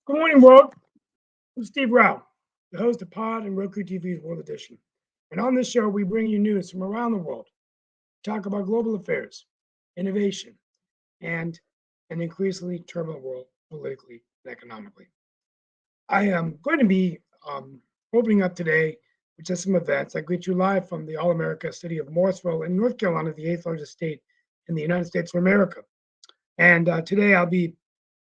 Good morning, world. I'm Steve Rao, the host of Pod and Roku TV's World Edition. And on this show, we bring you news from around the world, talk about global affairs, innovation, and an increasingly turbulent world politically and economically. I am going to be opening up today with just some events. I greet you live from the All America city of Morrisville in North Carolina, the eighth largest state in the United States of America. And today I'll be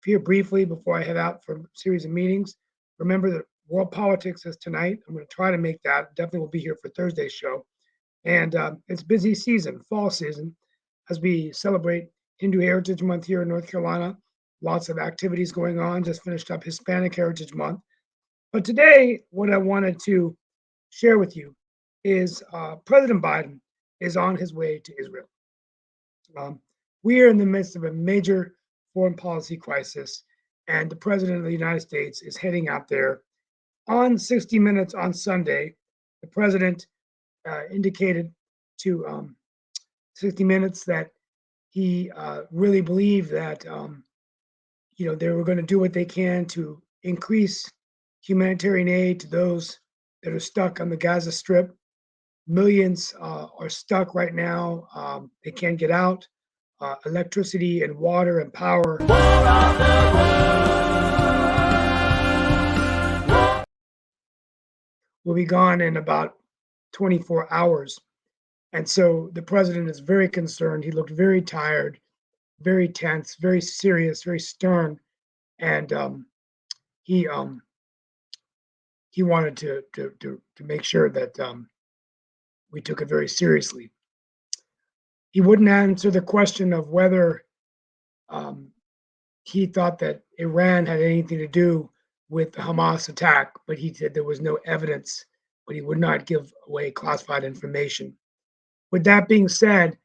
here briefly before I head out for a series of meetings. Remember that World Politics is tonight. I'm going to try to make that. Definitely will be here for Thursday's show. And it's busy season, fall season, as we celebrate Hindu Heritage Month here in North Carolina. Lots of activities going on. Just finished up Hispanic Heritage Month. But today, what I wanted to share with you is President Biden is on his way to Israel. We are in the midst of a major foreign policy crisis, and the President of the United States is heading out there. On 60 Minutes on Sunday, the President indicated to 60 Minutes that he really believed that they were going to do what they can to increase humanitarian aid to those that are stuck on the Gaza Strip. Millions are stuck right now. They can't get out. Electricity and water and power will be gone in about 24 hours. And so the president is very concerned. He looked very tired, very tense, very serious, very stern. And he wanted to make sure that we took it very seriously. He wouldn't answer the question of whether he thought that Iran had anything to do with the Hamas attack, but he said there was no evidence, but he would not give away classified information. With that being said,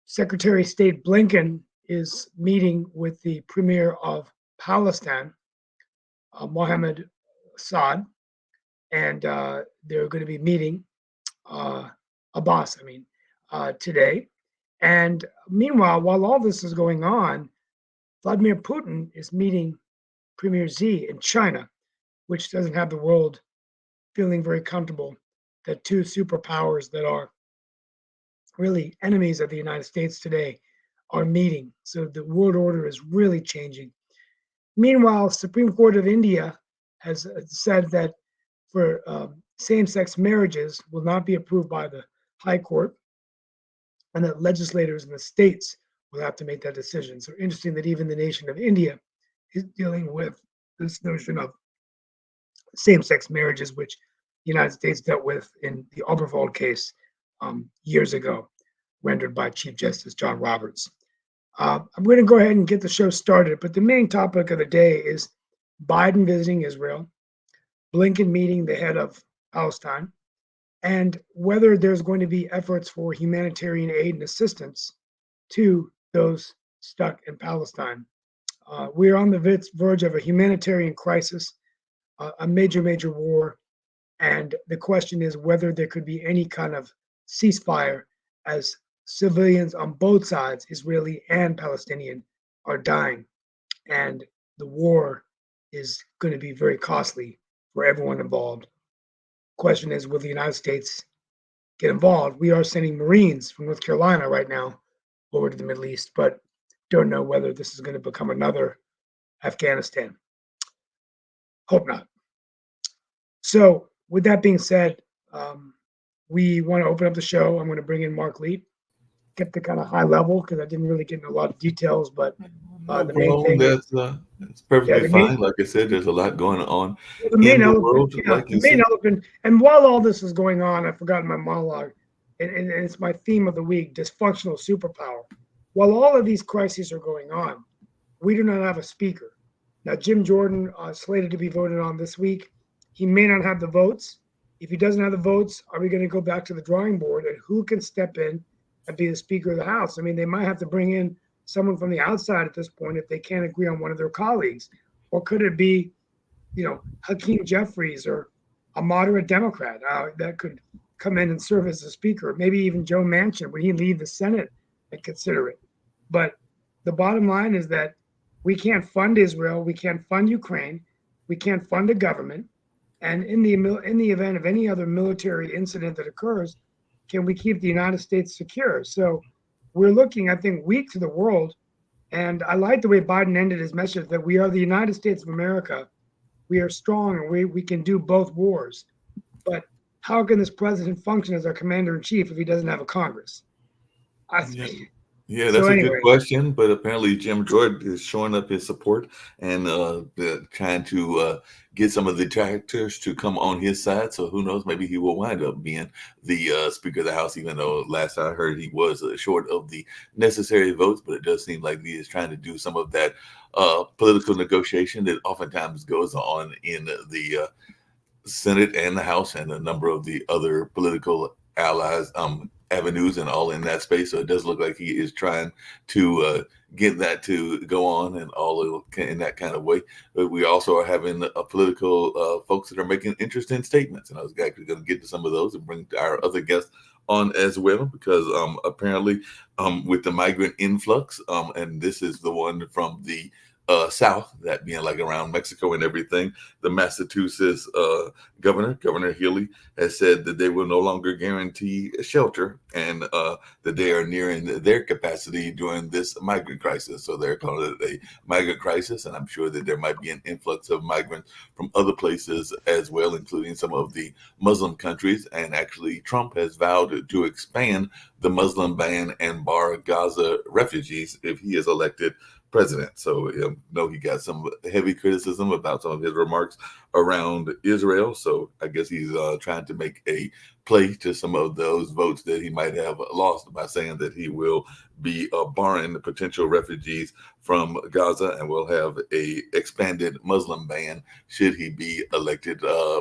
Secretary of State Blinken is meeting with the Premier of Palestine, Mohammed Assad, and they're going to be meeting Abbas, today. And meanwhile, while all this is going on, Vladimir Putin is meeting Premier Xi in China, which doesn't have the world feeling very comfortable that two superpowers that are really enemies of the United States today are meeting. So the world order is really changing. Meanwhile, Supreme Court of India has said that for same-sex marriages will not be approved by the High Court, and that legislators in the states will have to make that decision. So interesting that even the nation of India is dealing with this notion of same-sex marriages, which the United States dealt with in the Oberwald case years ago, rendered by Chief Justice John Roberts. I'm going to go ahead and get the show started, but the main topic of the day is Biden visiting Israel, Blinken meeting the head of Palestine, and whether there's going to be efforts for humanitarian aid and assistance to those stuck in Palestine. We are on the verge of a humanitarian crisis, a major war, and the question is whether there could be any kind of ceasefire as civilians on both sides, Israeli and Palestinian, are dying. And the war is going to be very costly for everyone involved. Question is, will the United States get involved? We are sending Marines from North Carolina right now over to the Middle East, but don't know whether this is going to become another Afghanistan. Hope not. So with that being said, we want to open up the show. I'm going to bring in Mark Leet. kept it kind of high level because I didn't really get into a lot of details. But No the main problem. thing is, That's yeah, perfectly fine. Like I said, there's a lot going on the main in the elephant, world, yeah, like the you main said. elephant. And while all this is going on, I forgot my monologue, and it's my theme of the week: dysfunctional superpower. While all of these crises are going on, we do not have a speaker. Now, Jim Jordan slated to be voted on this week. He may not have the votes. If he doesn't have the votes, are we going to go back to the drawing board? And who can step in and be the Speaker of the House? I mean, they might have to bring in someone from the outside at this point if they can't agree on one of their colleagues. Or could it be, Hakeem Jeffries or a moderate Democrat that could come in and serve as the Speaker? Maybe even Joe Manchin. Would he leave the Senate and consider it? But the bottom line is that we can't fund Israel, we can't fund Ukraine, we can't fund a government, and in the event of any other military incident that occurs, can we keep the United States secure? So we're looking, I think, weak to the world. And I like the way Biden ended his message that we are the United States of America. We are strong and we can do both wars. But how can this president function as our commander in chief if he doesn't have a Congress? I, Yeah. Yeah, so that's a good anyway, question. But apparently, Jim Jordan is showing up his support and trying to get some of the detractors to come on his side. So who knows? Maybe he will wind up being the Speaker of the House, even though last I heard he was short of the necessary votes. But it does seem like he is trying to do some of that political negotiation that oftentimes goes on in the Senate and the House and a number of the other political allies, avenues, and all in that space. So it does look like he is trying to get that to go on and all in that kind of way. But we also are having political folks that are making interesting statements, and I was actually going to get to some of those and bring our other guests on as well because apparently with the migrant influx, and this is the one from the south, that being like around Mexico and everything, the Massachusetts Governor Healy, has said that they will no longer guarantee a shelter and that they are nearing their capacity during this migrant crisis. So they're calling it a migrant crisis, and I'm sure that there might be an influx of migrants from other places as well, including some of the Muslim countries. And actually, Trump has vowed to expand the Muslim ban and bar Gaza refugees if he is elected president. So he got some heavy criticism about some of his remarks around Israel. So I guess he's trying to make a play to some of those votes that he might have lost by saying that he will be barring the potential refugees from Gaza and will have a expanded Muslim ban should he be elected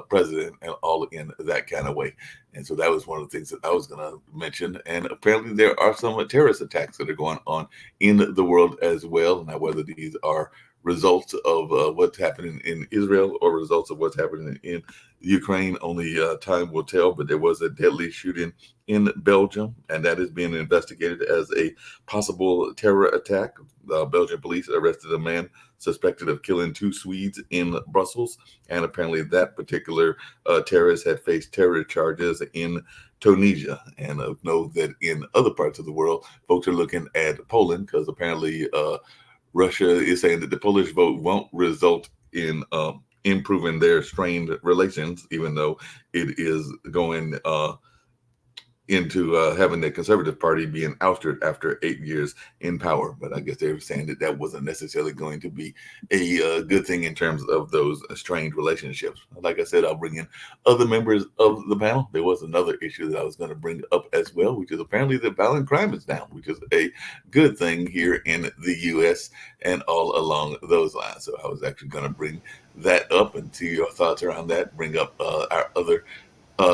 president, and all in that kind of way. And so that was one of the things that I was going to mention. And apparently there are some terrorist attacks that are going on in the world as well. Now, whether these are results of what's happening in Israel or results of what's happening in Ukraine, only time will tell. But there was a deadly shooting in Belgium, and that is being investigated as a possible terror attack. Belgian police arrested a man suspected of killing 2 Swedes in Brussels, and apparently that particular terrorist had faced terror charges in Tunisia. And know that in other parts of the world, folks are looking at Poland because apparently Russia is saying that the Polish vote won't result in improving their strained relations, even though it is going into having the Conservative Party being ousted after 8 years in power. But I guess they were saying that that wasn't necessarily going to be a good thing in terms of those strained relationships. Like I said, I'll bring in other members of the panel. There was another issue that I was going to bring up as well, which is apparently that violent crime is down, which is a good thing here in the U.S. and all along those lines. So I was actually going to bring that up and see your thoughts around that, bring up our other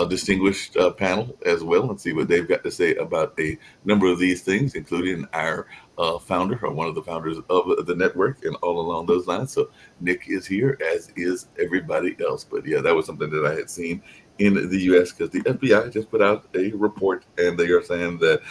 distinguished panel as well and see what they've got to say about a number of these things, including our founder or one of the founders of the network and all along those lines. So Nick is here, as is everybody else. But yeah, that was something that I had seen in the U.S. because the FBI just put out a report and they are saying that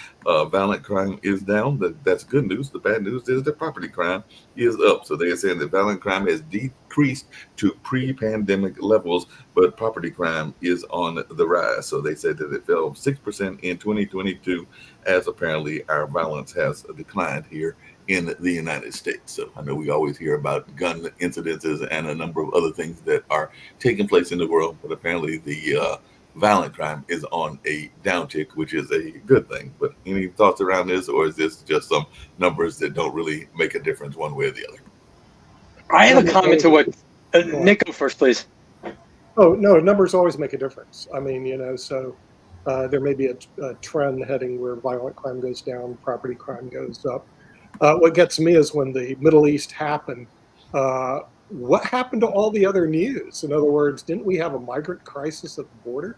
violent crime is down. That's good news. The bad news is that property crime is up. So they are saying that violent crime has decreased to pre-pandemic levels, but property crime is on the rise. So they said that it fell 6% in 2022 as apparently our violence has declined here in the United States. So I know we always hear about gun incidences and a number of other things that are taking place in the world, but apparently the violent crime is on a downtick, which is a good thing. But any thoughts around this, or is this just some numbers that don't really make a difference one way or the other? I have a comment to what Go on. Nick, go first, please. Oh, no, numbers always make a difference. I mean, so there may be a trend heading where violent crime goes down, property crime goes up. What gets me is when the Middle East happened, what happened to all the other news? In other words, didn't we have a migrant crisis at the border?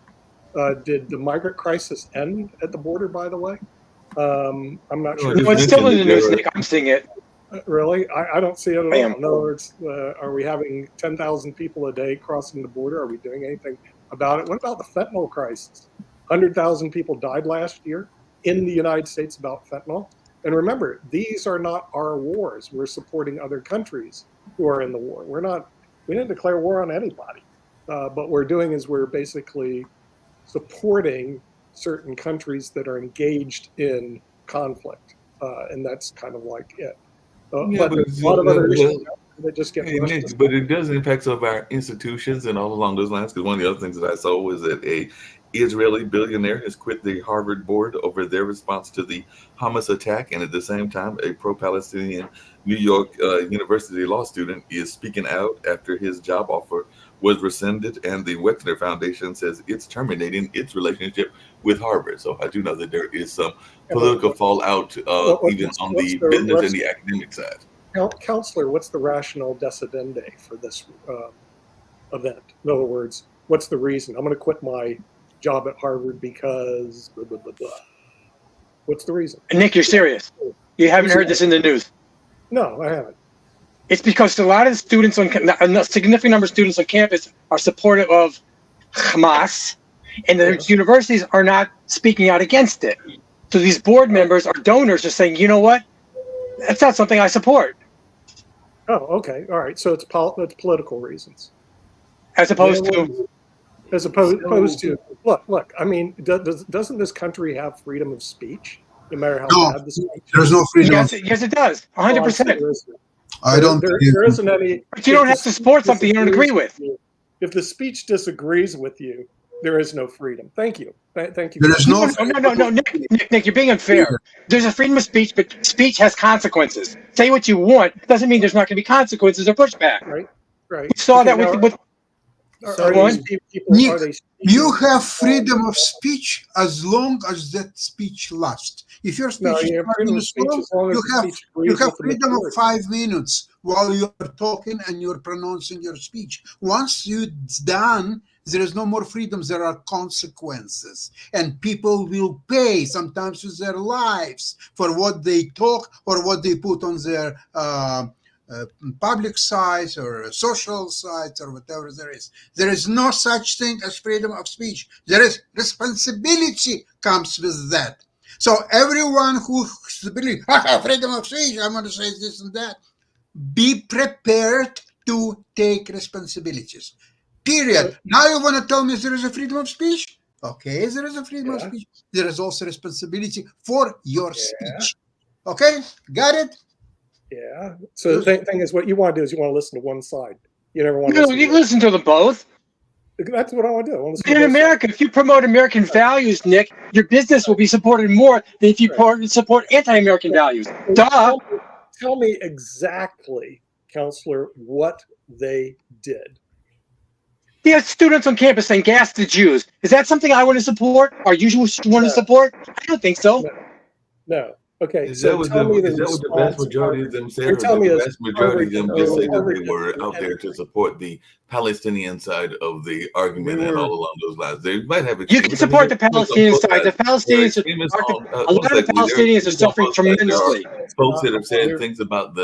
Did the migrant crisis end at the border, by the way? I'm not sure. No, it's still in the news, Nick. I'm seeing it. Really? I don't see it at all. I am. In other words, are we having 10,000 people a day crossing the border? Are we doing anything about it? What about the fentanyl crisis? 100,000 people died last year in the United States about fentanyl. And remember, these are not our wars. We're supporting other countries who are in the war. We didn't declare war on anybody. But what we're doing is we're basically supporting certain countries that are engaged in conflict. And that's kind of like it. Yeah, but there's a lot of other issues that just get rushed. Nick, but it does impact some of our institutions and all along those lines. Because one of the other things that I saw was that a Israeli billionaire has quit the Harvard board over their response to the Hamas attack, and at the same time, a pro-Palestinian New York University law student is speaking out after his job offer was rescinded, and the Wexner Foundation says it's terminating its relationship with Harvard. So I do know that there is some political fallout even on the business and the academic side. Counselor, what's the rationale decidendi for this event? In other words, what's the reason? I'm going to quit my job at Harvard because blah, blah, blah, blah. What's the reason? Nick, you're serious. You haven't heard this in the news. No, I haven't. It's because a lot of the students a significant number of students on campus are supportive of Hamas, and the universities are not speaking out against it. So these board members or donors are saying, you know what? That's not something I support. Oh, okay. All right. So it's political reasons. As opposed to... As opposed to, look, I mean, doesn't this country have freedom of speech? No matter how bad the speech is? There's no freedom. Yes, it does. 100%. I don't. There isn't any. But you don't have to support something you don't agree with. If the speech disagrees with you, there is no freedom. Thank you. Thank you. There is no. No, Nick, you're being unfair. There's a freedom of speech, but speech has consequences. Say what you want doesn't mean there's not going to be consequences or pushback. Right. We saw that with Nick, you have freedom of speech as long as that speech lasts. If your speech is 5 minutes long, you have freedom of 5 minutes while you are talking and you're pronouncing your speech. Once it's done, there is no more freedom. There are consequences, and people will pay, sometimes with their lives, for what they talk or what they put on their public sites or social sites or whatever there is. There is no such thing as freedom of speech. There is responsibility comes with that. So everyone who believes, freedom of speech, I'm going to say this and that, be prepared to take responsibilities. Period. Now you want to tell me there is a freedom of speech? Okay, there is a freedom of speech. There is also responsibility for your speech. Okay, got it? Yeah. So the thing is, what you want to do is you want to listen to one side. You never want to listen to them both. That's what I want to do. In America, if you promote American values, Nick, your business will be supported more than if you support anti-American values. Duh. Tell me exactly, Counselor, what they did. They had students on campus saying gas the Jews. Is that something I want to support? Or you want to support? I don't think so. No. Okay. Is that what the vast majority of them said? Or the vast majority of them just say that they were out there to support the Palestinian side of the argument and all along those lines? They might have. You can support the Palestinian side. The Palestinians, a lot of the Palestinians are suffering tremendously. Folks that have said things about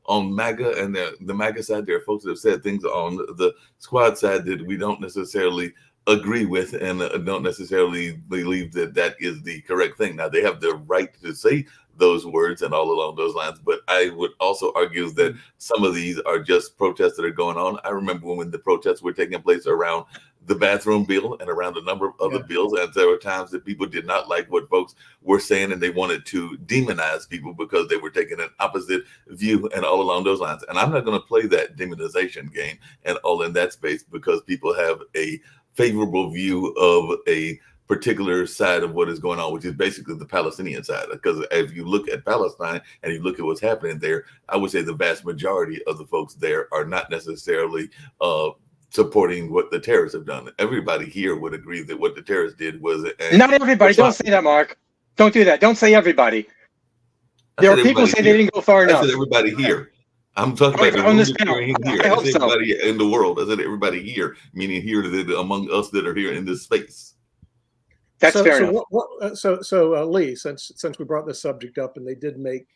on MAGA and the MAGA side, there are folks that have said things on the squad side that we don't necessarily agree with and don't necessarily believe that that is the correct thing. Now, they have the right to say those words and all along those lines, but I would also argue that some of these are just protests that are going on. I remember when the protests were taking place around the bathroom bill and around a number of other bills, and there were times that people did not like what folks were saying and they wanted to demonize people because they were taking an opposite view and all along those lines. And I'm not going to play that demonization game and all in that space because people have a favorable view of a particular side of what is going on, which is basically the Palestinian side. Because if you look at Palestine and you look at what's happening there, I would say the vast majority of the folks there are not necessarily supporting what the terrorists have done. Everybody here would agree that what the terrorists did was not everybody. Don't say that, Mark. Don't do that. Don't say everybody. There are people who say they didn't go far enough. I said everybody here. I'm talking about on this panel. Here. I hope so. Everybody in the world. I said everybody here, meaning here among us that are here in this space. That's fair enough. Lee, since we brought this subject up and they did make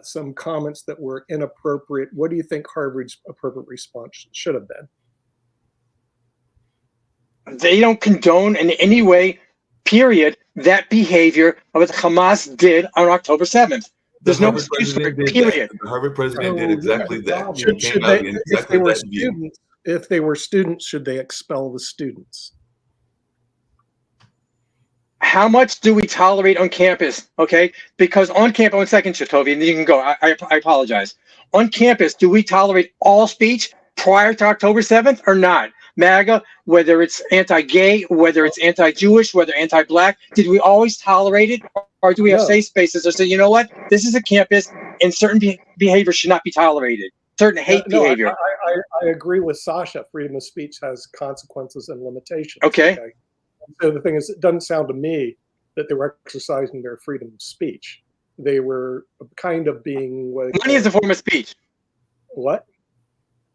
some comments that were inappropriate, what do you think Harvard's appropriate response should have been? They don't condone in any way, period, that behavior of what Hamas did on October 7th. There's no excuse for it, period. The Harvard president did exactly that. If they were students, should they expel the students? How much do we tolerate on campus? Okay, because on campus, 1 second, Chatovi, and then you can go. I apologize. On campus, do we tolerate all speech prior to October 7th or not? MAGA, whether it's anti-gay, whether it's anti-Jewish, whether anti-black, did we always tolerate it? Or do we have safe spaces that say, you know what, this is a campus and certain behavior should not be tolerated, certain hate behavior? I agree with Sasha. Freedom of speech has consequences and limitations. Okay. So the thing is, it doesn't sound to me that they were exercising their freedom of speech. They were kind of being... Money is a form of speech. What?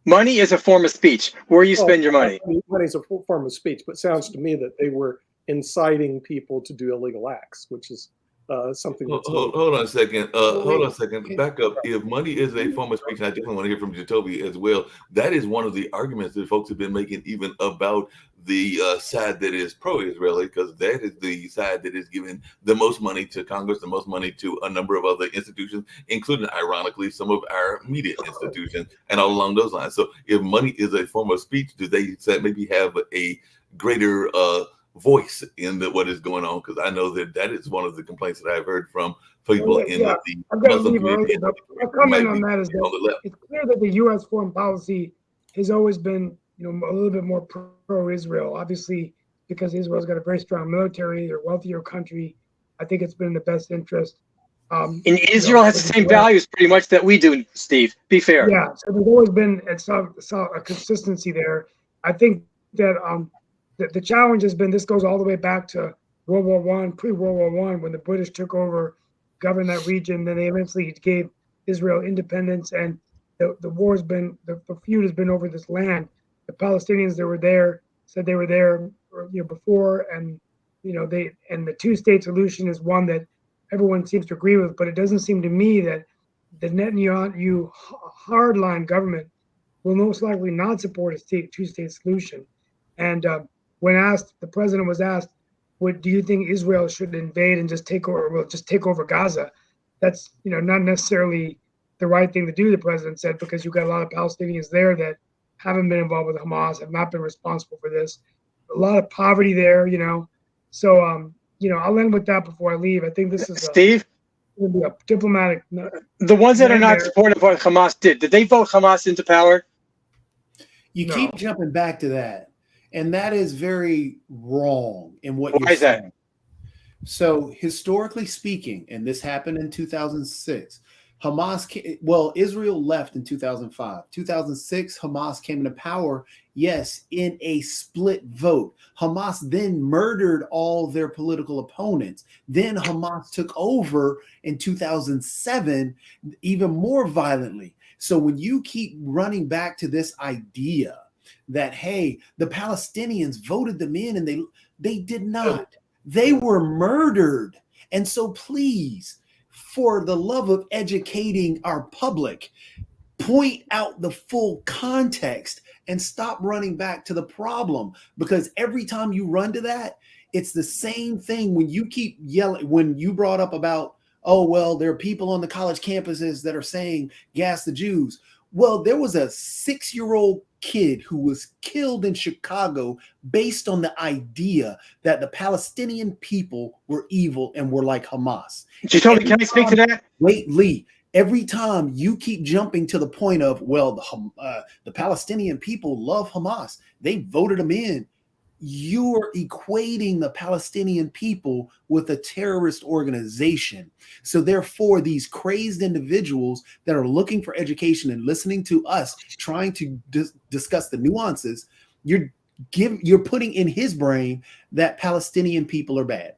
Money is a form of speech. Where you spend your money. Money is a form of speech, but it sounds to me that they were inciting people to do illegal acts, which is something. Hold on a second. Hold on a second. Back up. If money is a form of speech, and I definitely want to hear from Jacoby as well. That is one of the arguments that folks have been making, even about the side that is pro-Israeli, because that is the side that is giving the most money to Congress, the most money to a number of other institutions, including, ironically, some of our media institutions, and all along those lines. So, if money is a form of speech, do they maybe have a greater voice in what is going on? Because I know that is one of the complaints that I've heard from people in the Muslim community. My comment on that is that it's clear that the U.S. foreign policy has always been, a little bit more pro-Israel. Obviously, because Israel's got a very strong military, they're a wealthier country. I think it's been in the best interest. And Israel has the same values pretty much that we do, Steve. Be fair. Yeah, so there's always been a consistency there. I think that the challenge has been, this goes all the way back to World War I, pre-World War I, when the British took over, governed that region. Then they eventually gave Israel independence, and the war has been, the feud has been over this land. The Palestinians that were there said they were there before, and the two-state solution is one that everyone seems to agree with. But it doesn't seem to me that the Netanyahu hardline government will most likely not support a two-state solution. And when the president was asked, do you think Israel should invade and just take over Gaza? That's not necessarily the right thing to do, the president said, because you've got a lot of Palestinians there that haven't been involved with Hamas, have not been responsible for this. A lot of poverty there, So I'll end with that before I leave. I think this is Steve. Be a diplomatic. The ones that are not supportive of what Hamas did they vote Hamas into power? You keep jumping back to that, and that is very wrong in what you're saying. That? So historically speaking, and this happened in 2006, Israel left in 2005. 2006, Hamas came into power, yes, in a split vote. Hamas then murdered all their political opponents. Then Hamas took over in 2007, even more violently. So when you keep running back to this idea that, hey, the Palestinians voted them in, and they did not. They were murdered. And so please, for the love of educating our public, point out the full context and stop running back to the problem, because every time you run to that, it's the same thing. When you keep yelling, when you brought up about, oh, well, there are people on the college campuses that are saying gas the Jews. Well, there was a 6-year-old kid who was killed in Chicago based on the idea that the Palestinian people were evil and were like Hamas. Jacoby, can I speak to that? Wait, Lee. Every time you keep jumping to the point of, well, the Palestinian people love Hamas, they voted them in. you're equating the Palestinian people with a terrorist organization. So therefore, these crazed individuals that are looking for education and listening to us, trying to discuss the nuances, you're putting in his brain that Palestinian people are bad.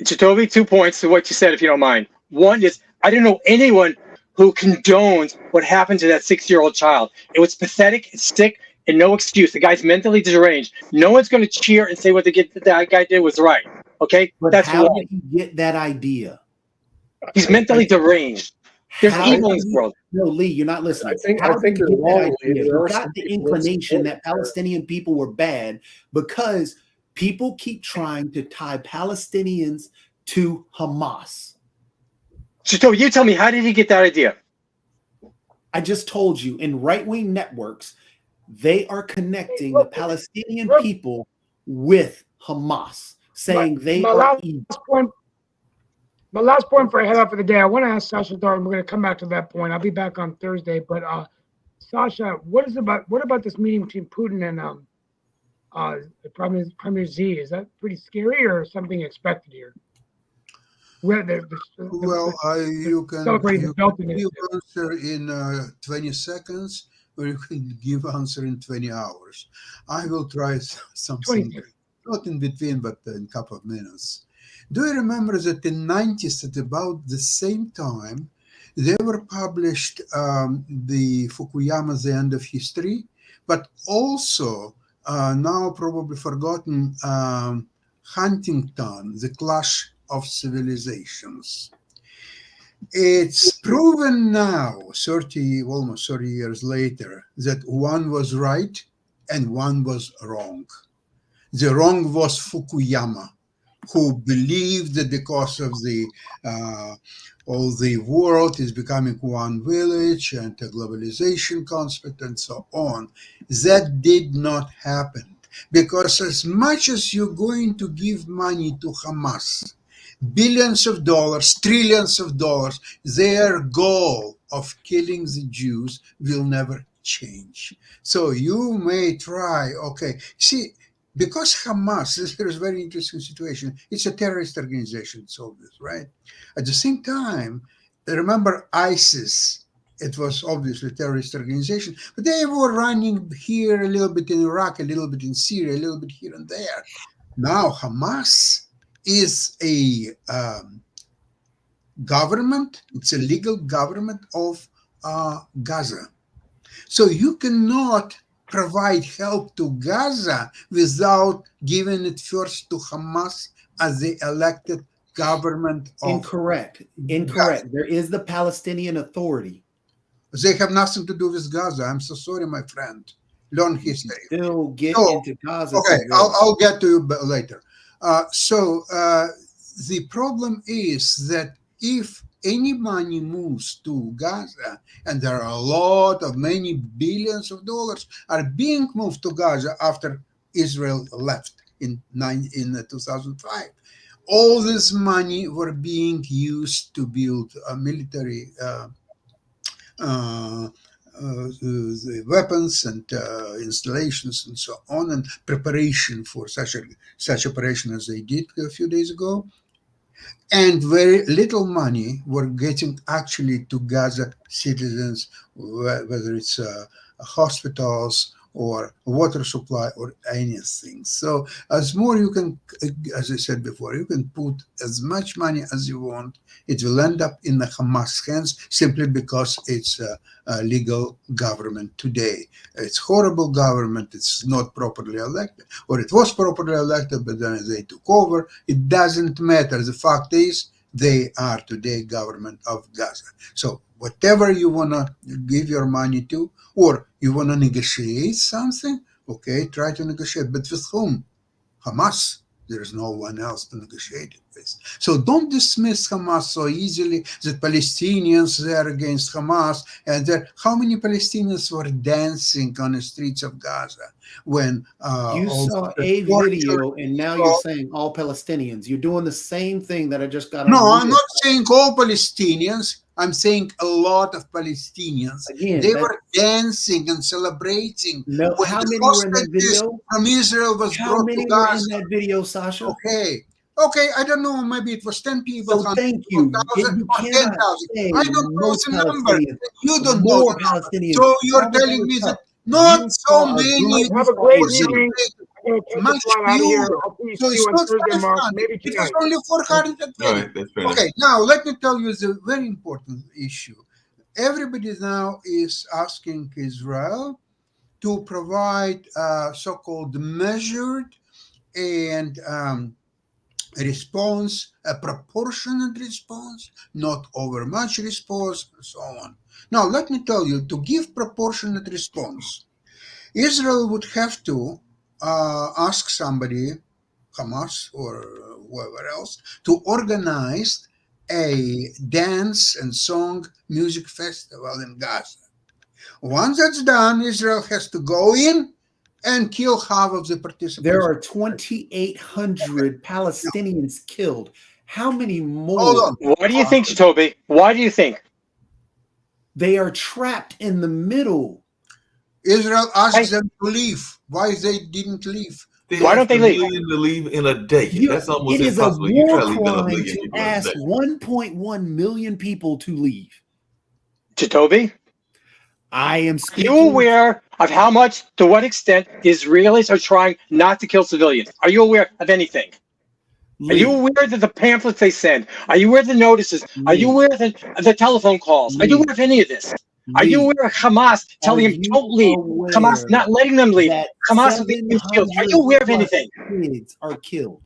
Jacoby, 2 points to what you said, if you don't mind. One is, I don't know anyone who condones what happened to that 6-year-old child. It was pathetic, it's sick, and no excuse. The guy's mentally deranged. No one's going to cheer and say what that guy did was right. Okay? But that's how wrong. did he get that idea? He's mentally deranged. There's evil in this world. No, Lee, you're not listening. I think you're wrong. You got the inclination that Palestinian people were bad because people keep trying to tie Palestinians to Hamas. So you tell me, how did he get that idea? I just told you, in right-wing networks, they are connecting the Palestinian people with Hamas, saying they are evil. My last point before I head out for the day, I want to ask Sasha Darden. We're going to come back to that point. I'll be back on Thursday. But Sasha, what about this meeting between Putin and Premier Z? Is that pretty scary or something expected here? You can answer in 20 seconds, or you can give answer in 20 hours. I will try something, not in between, but in a couple of minutes. Do you remember that in the 90s, at about the same time, they were published the Fukuyama's The End of History, but also now probably forgotten Huntington, The Clash of Civilizations. It's proven now, almost 30 years later, that one was right and one was wrong. The wrong was Fukuyama, who believed that because of all the world is becoming one village and the globalization concept and so on. That did not happen, because as much as you're going to give money to Hamas, billions of dollars, trillions of dollars, their goal of killing the Jews will never change. So you may try, see, because Hamas, this is a very interesting situation, it's a terrorist organization, it's obvious, right? At the same time, remember ISIS, it was obviously a terrorist organization, but they were running here a little bit in Iraq, a little bit in Syria, a little bit here and there. Now Hamas is a government, it's a legal government of Gaza. So you cannot provide help to Gaza without giving it first to Hamas as the elected government of Incorrect. Gaza. There is the Palestinian Authority. They have nothing to do with Gaza. I'm so sorry, my friend. Learn history. Still get into Gaza. Okay, I'll get to you later. The problem is that if any money moves to Gaza, and there are many billions of dollars are being moved to Gaza after Israel left in 2005, all this money were being used to build a military the weapons and installations and so on, and preparation for such operation as they did a few days ago. And very little money were getting actually to Gaza citizens, whether it's hospitals or water supply or anything. So as I said before, you can put as much money as you want. It will end up in the Hamas hands simply because it's a legal government today. It's horrible government. It's not properly elected, or it was properly elected, but then they took over. It doesn't matter. The fact is, they are today government of Gaza. So whatever you want to give your money to, or you want to negotiate something, okay, try to negotiate. But with whom? Hamas. There is no one else to negotiate it with. So don't dismiss Hamas so easily, that Palestinians, they are against Hamas. And how many Palestinians were dancing on the streets of Gaza when you saw a video, and now you're saying all Palestinians. You're doing the same thing that I just got on. No, I'm not saying all Palestinians. I'm saying a lot of Palestinians. Again, They were dancing and celebrating. No, when how the many were in that hostages video? from Israel was How brought many to were Gaza. in that video, Sasha? Okay, I don't know, maybe it was 10 people, So thank you. 1,000 You or cannot 10,000. say I don't know most the number. Palestinians. You don't know More the number. Palestinians. So you're All of telling that me was that tough. not You so saw a many good, Have a you saw great a good. evening. I'm going to take much this line out of here. fewer. I'll see So it's you on not Thursday, Mark. 500. Maybe It was tonight. only All 420. right, that's fair enough. Okay, now let me tell you the very important issue. Everybody now is asking Israel to provide so-called measured and response, a proportionate response, not overmuch response, and so on. Now, let me tell you, to give proportionate response, Israel would have to ask somebody, Hamas or whoever else, to organize a dance and song music festival in Gaza. Once that's done, Israel has to go in and kill half of the participants. There are 2,800 Palestinians killed. How many more? Hold on. Why do you think, Toby? Why do you think? They are trapped in the middle. Israel asked them to leave. Why they didn't leave? Why don't they leave? $1 million to leave in a day. That's almost It is a impossible. You try war to leave in a crime million to people in a ask day. 1.1 million people to leave. To Toby? I am Are speaking. you aware of how much, to what extent, Israelis are trying not to kill civilians? Are you aware of anything? Are you aware that the pamphlets they send? Are you aware of the notices? Are you aware of the telephone calls? Are you aware of any of this? Are you aware of Hamas telling him, don't leave? Hamas not letting them leave. Hamas is leaving shields. Are you aware of anything? Kids are killed.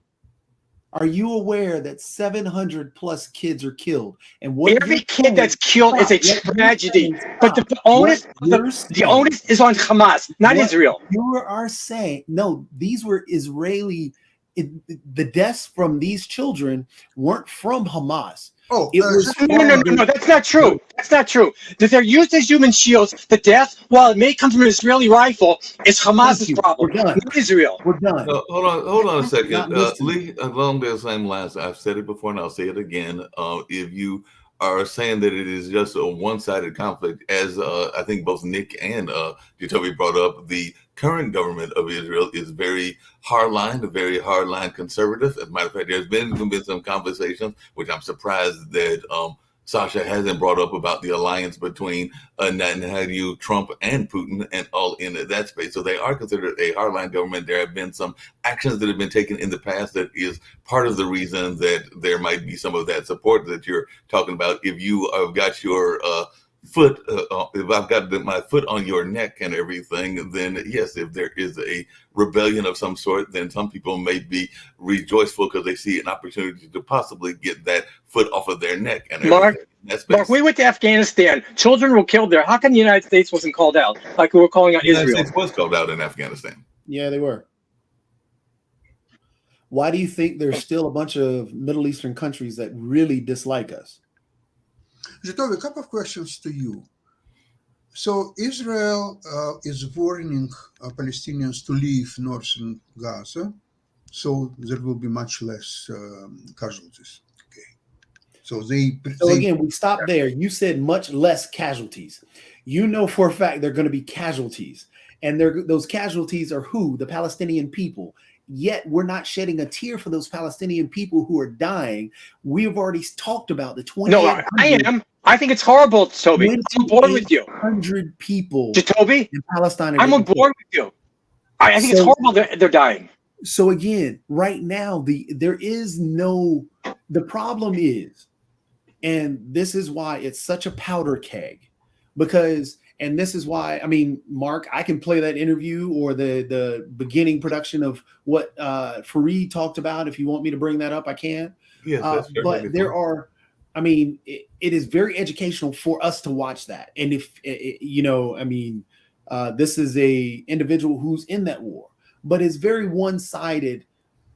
Are you aware that 700 plus kids are killed? And what every kid that's killed is a tragedy. But the onus is on Hamas, not Israel. You are saying, no, these were Israeli. The deaths from these children weren't from Hamas. Oh, No, that's not true. That's not true. That they're used as human shields. The death, while it may come from an Israeli rifle, is Hamas's problem, not Israel. We're done. Hold on a second. Lee, along those same lines, I've said it before and I'll say it again. If you are saying that it is just a one-sided conflict, as I think both Nick and Jacoby brought up, the current government of Israel is very hardline conservative. As a matter of fact, there's been some conversations, which I'm surprised that Sasha hasn't brought up, about the alliance between Netanyahu, Trump, and Putin, and all in that space. So they are considered a hardline government. There have been some actions that have been taken in the past that is part of the reason that there might be some of that support that you're talking about. If you have got your foot, if I've got my foot on your neck and everything, then yes, if there is a rebellion of some sort, then some people may be rejoiceful because they see an opportunity to possibly get that foot off of their neck. And Mark, we went to Afghanistan. Children were killed there. How come the United States wasn't called out like we were calling out Israel? The United States was called out in Afghanistan. Yeah, they were. Why do you think there's still a bunch of Middle Eastern countries that really dislike us? Jacob, a couple of questions to you. So Israel is warning Palestinians to leave northern Gaza, so there will be much less casualties. Okay. So again, we stopped there. You said much less casualties. You know for a fact they're going to be casualties, and those casualties are who? The Palestinian people. Yet we're not shedding a tear for those Palestinian people who are dying. We've already talked about the 20. No, I am. I think it's horrible, Toby. I'm on board with you. 100 people Toby, in Palestine. I'm on board with you. I think it's horrible they're dying. So again, right now, the problem is, and this is why it's such a powder keg, and this is why, I mean, Mark, I can play that interview or the beginning production of what Fareed talked about. If you want me to bring that up, I can. Yes, but there are, I mean, it is very educational for us to watch that. And if, this is a individual who's in that war, but it's very one-sided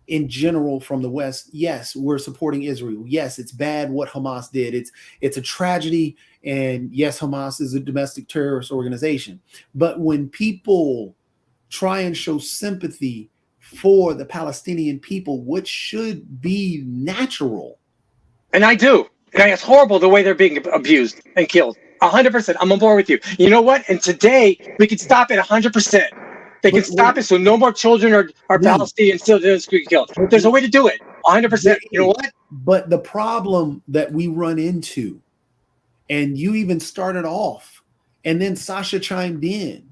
in general from the West. Yes, we're supporting Israel. Yes, it's bad what Hamas did. It's a tragedy. And yes, Hamas is a domestic terrorist organization. But when people try and show sympathy for the Palestinian people, which should be natural. And I do. And it's horrible the way they're being abused and killed. 100%. I'm on board with you. You know what? And today we can stop it 100%. They can stop it so no more children are Palestinian citizens being killed. There's a way to do it. 100%. You know what? But the problem that we run into, and you even started off, and then Sasha chimed in,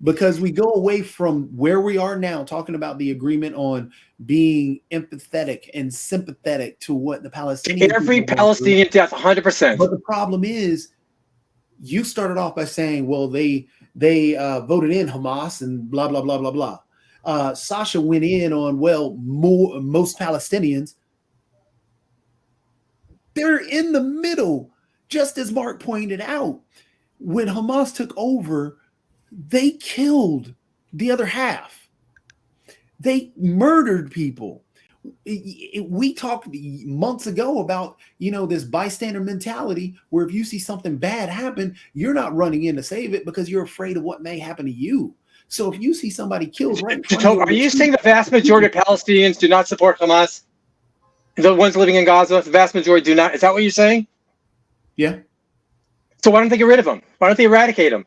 because we go away from where we are now, talking about the agreement on being empathetic and sympathetic to what the Palestinians. Every Palestinian death, 100%. But the problem is, you started off by saying, well, they voted in Hamas and blah, blah, blah, blah, blah. Sasha went in on, well, most Palestinians, they're in the middle, just as Mark pointed out. When Hamas took over, they killed the other half. They murdered people. We talked months ago about, this bystander mentality, where if you see something bad happen, you're not running in to save it because you're afraid of what may happen to you. So if you see somebody killed right in front of you, are you saying the vast majority of Palestinians do not support Hamas? The ones living in Gaza, the vast majority do not. Is that what you're saying? Yeah. So why don't they get rid of them? Why don't they eradicate them?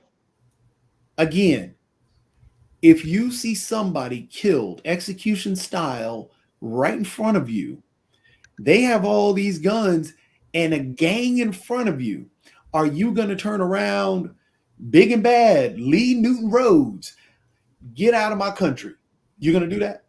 Again, if you see somebody killed execution style right in front of you, they have all these guns and a gang in front of you, are you going to turn around, big and bad, Lee Newton Rhodes, get out of my country? You're going to do that?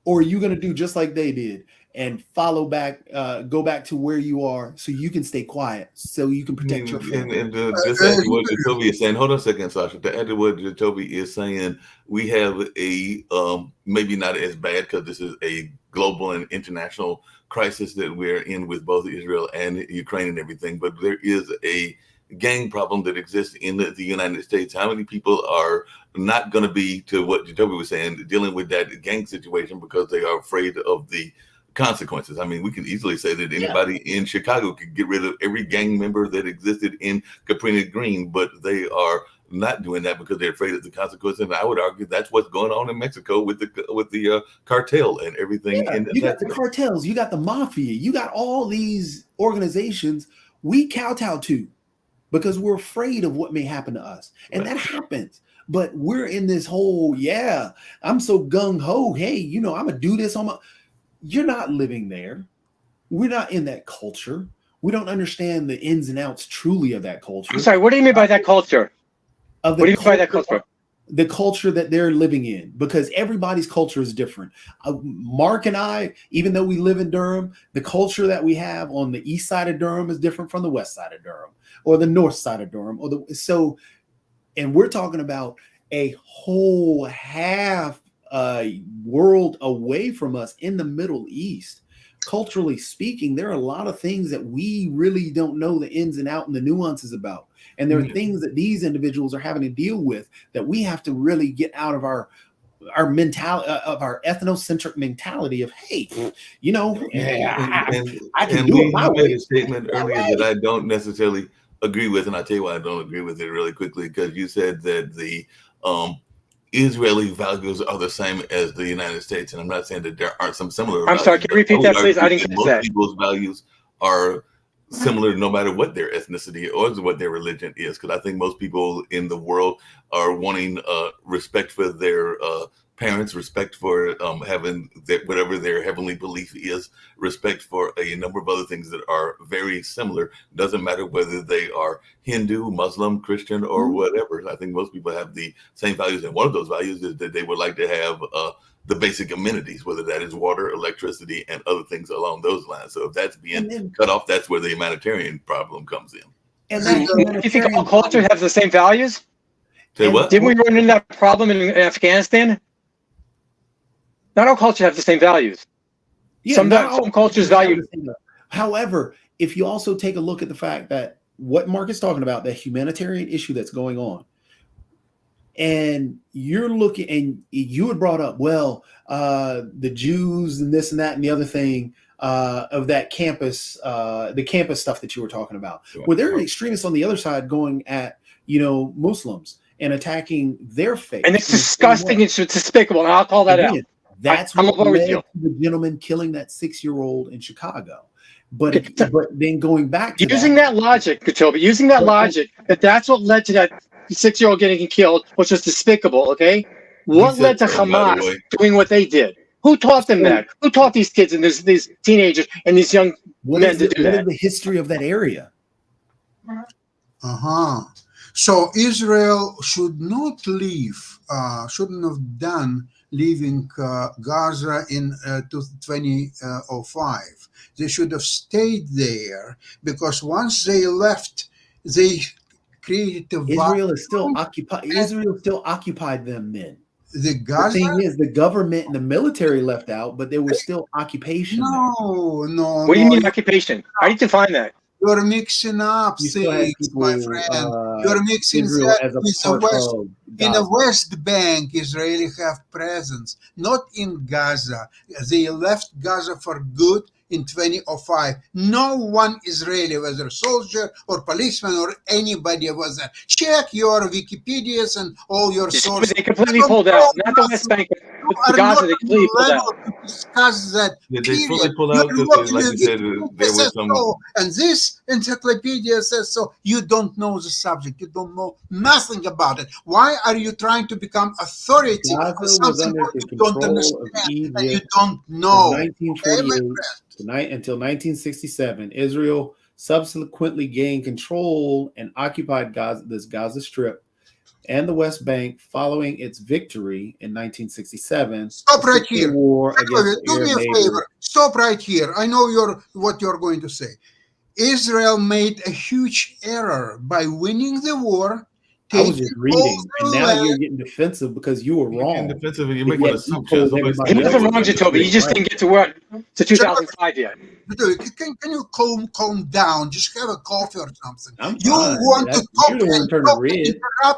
Or are you going to do just like they did and follow back, go back to where you are so you can stay quiet, so you can protect your family? And just add to what Jacoby is saying. Hold on a second, Sasha. To add to what Jacoby is saying, we have a maybe not as bad, because this is a global and international crisis that we're in with both Israel and Ukraine and everything, but there is a gang problem that exists in the United States. How many people are not going to be, to what Jacoby was saying, dealing with that gang situation because they are afraid of the consequences? I mean, we can easily say that anybody in Chicago could get rid of every gang member that existed in Cabrini Green, but they are not doing that because they're afraid of the consequences. And I would argue that's what's going on in Mexico with the cartel and everything. Yeah, you got the cartels, you got the mafia, you got all these organizations we kowtow to because we're afraid of what may happen to us. And that happens. But we're in this whole, I'm so gung-ho. Hey, I'm going to do this on my... You're not living there. We're not in that culture. We don't understand the ins and outs truly of that culture. I'm sorry, what do you mean by that culture? What do you mean by that culture? The culture that they're living in, because everybody's culture is different. Mark and I, even though we live in Durham, the culture that we have on the east side of Durham is different from the west side of Durham or the north side of Durham. And we're talking about a whole half world away from us in the Middle East. Culturally speaking, there are a lot of things that we really don't know the ins and outs and the nuances about. And there are things that these individuals are having to deal with that we have to really get out of our mentality, of our ethnocentric mentality of, hey, I can do it my way. You made a statement earlier that I don't necessarily agree with, and I'll tell you why I don't agree with it really quickly, because you said that the Israeli values are the same as the United States, and I'm not saying that there aren't some similar values. I'm sorry, can you repeat that, please? I didn't get that. Most people's values are similar no matter what their ethnicity or what their religion is, because I think most people in the world are wanting respect for their parents, respect for having whatever their heavenly belief is, respect for a number of other things that are very similar. Doesn't matter whether they are Hindu, Muslim, Christian, or whatever. I think most people have the same values, and one of those values is that they would like to have the basic amenities, whether that is water, electricity, and other things along those lines. So if that's being cut off, that's where the humanitarian problem comes in. And do you think all cultures have the same values? Say what? Didn't we run into that problem in Afghanistan? Not all cultures have the same values. Yeah, some cultures value. However, if you also take a look at the fact that what Mark is talking about, the humanitarian issue that's going on, and you're looking, and you had brought up, the Jews and this and that and the other thing of that campus, the campus stuff that you were talking about. Sure. Well, there are extremists on the other side going at, Muslims and attacking their faith. And it's disgusting. It's despicable. And I'll call that out. That's what led to the gentleman killing that 6-year-old in Chicago. But then going back to using that logic, Katobi, using that logic, that's what led to that 6-year-old getting killed, which was despicable. Okay, what led to Hamas doing what they did? Who taught them that? Who taught these kids and these teenagers and these young men to do that? What is the history of that area? So Israel should not leave, shouldn't have done leaving Gaza in 2005. They should have stayed there, because once they left, they created a Israel is still occupied. Israel still occupied them then. The Gaza? The thing is, the government and the military left out, but there was still occupation. No. What do you mean occupation? How do you define that? You're mixing up things, my friend. You're mixing Israel that as a with part the West. of In Gaza. the West Bank, Israeli have presence, not in Gaza. They left Gaza for good in 2005. No one Israeli, whether soldier or policeman or anybody, was there. Check your Wikipedias and all your sources. They completely pulled out. Not the West Bank, but Gaza, they completely pulled out. To discuss that. Did they fully pull out? Because, like you said, there was some. And this encyclopedia says so. You don't know the subject. You don't know nothing about it. Why are you trying to become authority Gaza on something was under you the don't control of understand Egypt and you don't know? from 1948 until 1967. Israel subsequently gained control and occupied Gaza Strip and the West Bank following its victory in 1967. Stop right here. War against Do me a favor. Stop right here. I know what you're going to say. Israel made a huge error by winning the war. I was just reading, and now you're getting defensive because you were wrong. Defensive, and you're making assumptions. He wasn't wrong, Jacoby. You just didn't get to 2005 yet. Can you calm down? Just have a coffee or something. You want to talk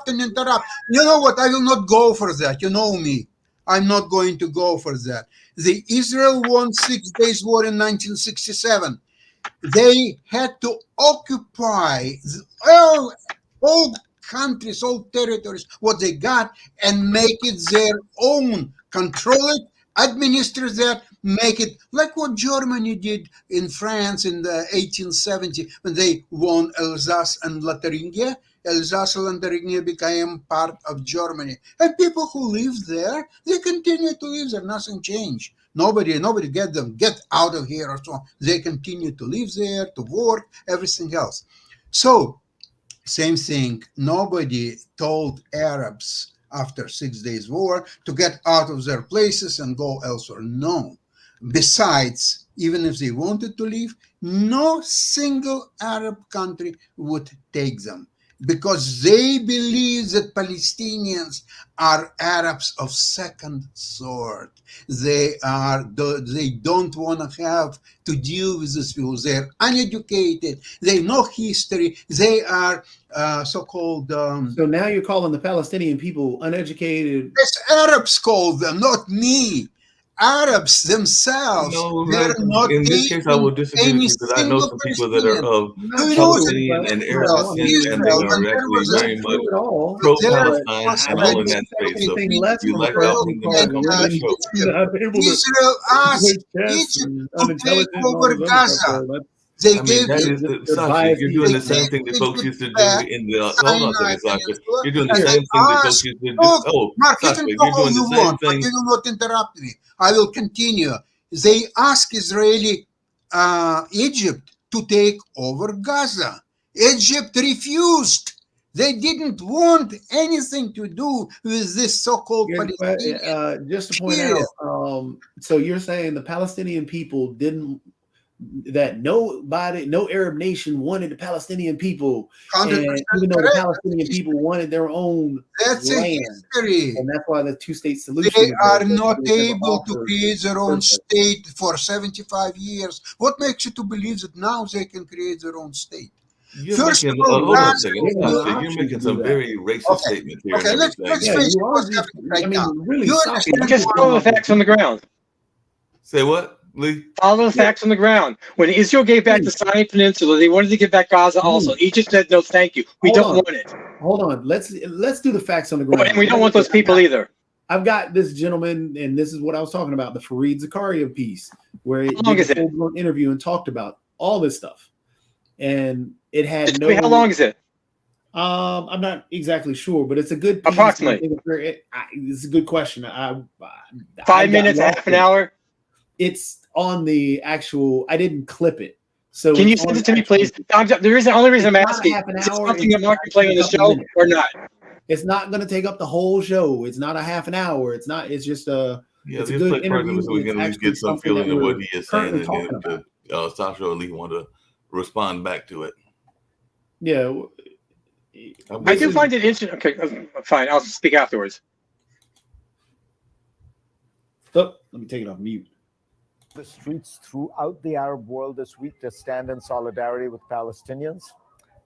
and interrupt. You know what? I will not go for that. You know me. I'm not going to go for that. The Israel won 6 days war in 1967. They had to occupy all countries, all territories, what they got, and make it their own. Control it, administer that, make it like what Germany did in France in the 1870 when they won Alsace and Lotharingia. Alsace and Lotharingia became part of Germany. And people who live there, they continue to live there. Nothing changed. Nobody get them, get out of here or so on. They continue to live there, to work, everything else. So, same thing. Nobody told Arabs after 6 days war to get out of their places and go elsewhere. No. Besides, even if they wanted to leave, no single Arab country would take them, because they believe that Palestinians are Arabs of second sort. They don't want to have to deal with these people. They're uneducated. They know history. They are so-called. So now you're calling the Palestinian people uneducated. Yes, Arabs call them, not me. Arabs themselves. They're not. In this case, I will disagree with you, because I know some people that are of Palestinian and Arab descent, and they are actually very much pro-Palestine and all in that space. So you like how people come on the show. Israel asked Egypt to take over Gaza. They gave Sasha, you're doing the same thing that folks used to do in the. Hold on a second, Sasha. You're doing the same thing that folks used to do. Oh, Sasha, you're doing the same thing. You will not interrupt me. I will continue. They asked Israeli Egypt to take over Gaza. Egypt refused. They didn't want anything to do with this so-called Palestinian. Just to point out, so you're saying the Palestinian people didn't. That no Arab nation wanted the Palestinian people, and even though the Palestinian people wanted their own land, and that's why the two-state solution. They are not able to create their own state for 75 years. What makes you to believe that now they can create their own state? You're making some very racist statements here. Okay, let's face it. Just follow the facts on the ground. Say what? Lee? Follow the facts on the ground. When Israel gave back the Sinai Peninsula, they wanted to give back Gaza also. Egypt said, no, thank you. We don't want it. Hold on. Let's do the facts on the ground. And we don't want those people either. I've got this gentleman, and this is what I was talking about, the Fareed Zakaria piece, where he did a full-blown interview and talked about all this stuff. And it had Tell me, how long is it? I'm not exactly sure, but it's a good piece. Approximately. It's a good question. 5 minutes, half an hour? It's on the actual, I didn't clip it. So can you send it to me, please? The only reason I'm asking, is it something that Mark can play on the show or not? It's not going to take up the whole show. It's not a half an hour. It's not. It's just it's a good interview. So we can at least get some feeling of what he is saying, and Sasha at least want to respond back to it. Yeah, I do find it interesting. Okay, fine. I'll speak afterwards. Oh, let me take it off mute. The streets throughout the Arab world this week to stand in solidarity with Palestinians.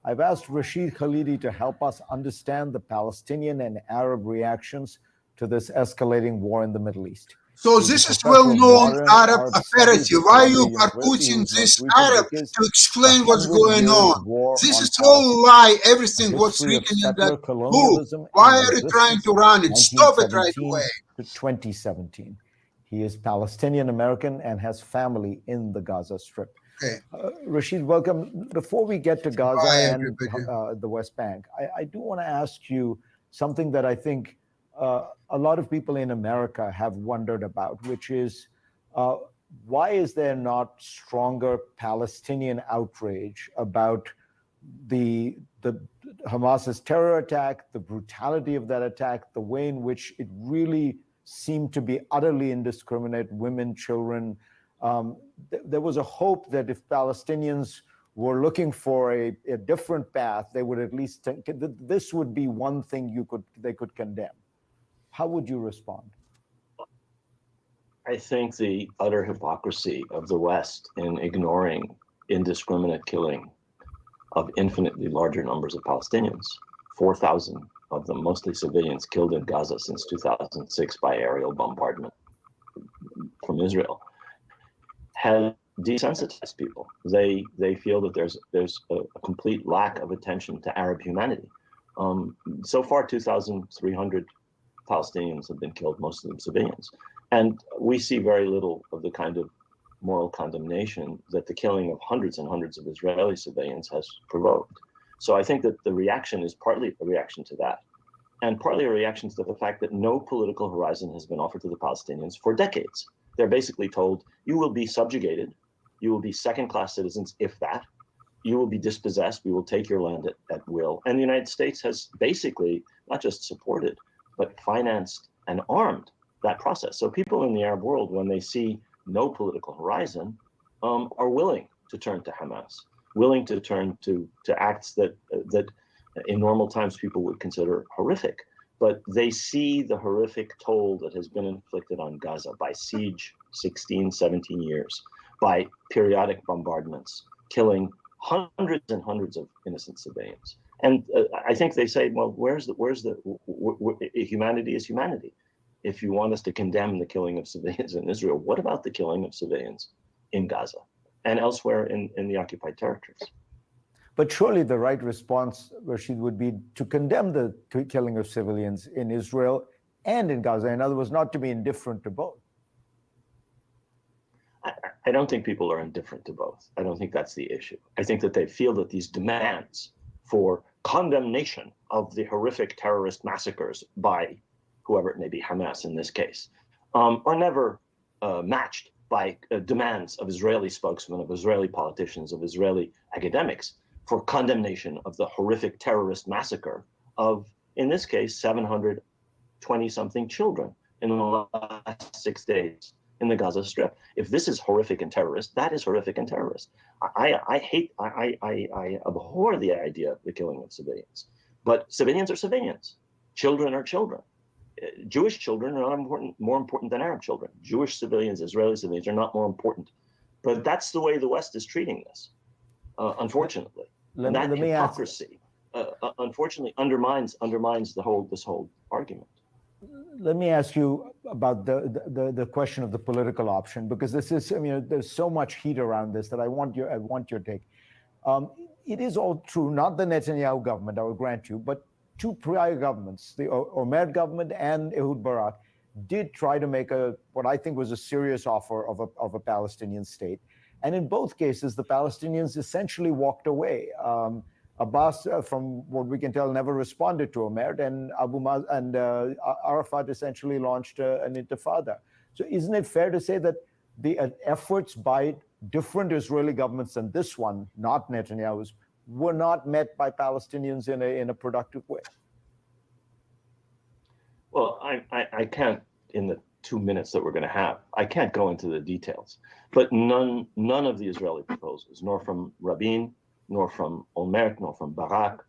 I've asked Rashid Khalidi to help us understand the Palestinian and Arab reactions to this escalating war in the Middle East. So this is well-known Arab apparatus. Why you are putting this Arab to explain what's going on? This is all lie, everything what's written in that book. Why are you trying to run it? Stop it right away. To 2017. He is Palestinian American and has family in the Gaza Strip. Okay. Rashid, welcome. Before we get to Gaza and the West Bank, I do want to ask you something that I think a lot of people in America have wondered about, which is why is there not stronger Palestinian outrage about the Hamas's terror attack, the brutality of that attack, the way in which it really seemed to be utterly indiscriminate, women, children. There was a hope that if Palestinians were looking for a different path, they would at least think this would be one thing they could condemn. How would you respond? I think the utter hypocrisy of the West in ignoring indiscriminate killing of infinitely larger numbers of Palestinians, 4,000 of them, mostly civilians, killed in Gaza since 2006 by aerial bombardment from Israel, has desensitized people. They feel that there's a complete lack of attention to Arab humanity. So far, 2,300 Palestinians have been killed, most of them civilians. And we see very little of the kind of moral condemnation that the killing of hundreds and hundreds of Israeli civilians has provoked. So I think that the reaction is partly a reaction to that, and partly a reaction to the fact that no political horizon has been offered to the Palestinians for decades. They're basically told, you will be subjugated, you will be second-class citizens, if that, you will be dispossessed, we will take your land at will. And the United States has basically not just supported, but financed and armed that process. So people in the Arab world, when they see no political horizon, are willing to turn to Hamas, willing to turn to acts that in normal times people would consider horrific. But they see the horrific toll that has been inflicted on Gaza by siege, 16, 17 years, by periodic bombardments, killing hundreds and hundreds of innocent civilians. And I think they say, well, where's humanity is humanity. If you want us to condemn the killing of civilians in Israel, what about the killing of civilians in Gaza and elsewhere in the occupied territories? But surely the right response, Rashid, would be to condemn the killing of civilians in Israel and in Gaza. In other words, not to be indifferent to both. I don't think people are indifferent to both. I don't think that's the issue. I think that they feel that these demands for condemnation of the horrific terrorist massacres by whoever it may be, Hamas in this case, are never matched by demands of Israeli spokesmen, of Israeli politicians, of Israeli academics for condemnation of the horrific terrorist massacre of, in this case, 720-something children in the last 6 days in the Gaza Strip. If this is horrific and terrorist, that is horrific and terrorist. I abhor the idea of the killing of civilians. But civilians are civilians. Children are children. Jewish children are not more important than Arab children. Jewish civilians, Israeli civilians are not more important. But that's the way the West is treating this, unfortunately. And that hypocrisy, unfortunately, undermines this whole argument. Let me ask you about the question of the political option, because this is, there's so much heat around this that I want your take. It is all true, not the Netanyahu government, I will grant you, but two prior governments, the Omer government and Ehud Barak, did try to make what I think was a serious offer of a Palestinian state. And in both cases, the Palestinians essentially walked away. Abbas, from what we can tell, never responded to Omer, and Arafat essentially launched an intifada. So isn't it fair to say that the efforts by different Israeli governments than this one, not Netanyahu's, were not met by Palestinians in a productive way? Well, I can't, in the 2 minutes that we're going to have, I can't go into the details. But none of the Israeli proposals, nor from Rabin, nor from Olmert, nor from Barak,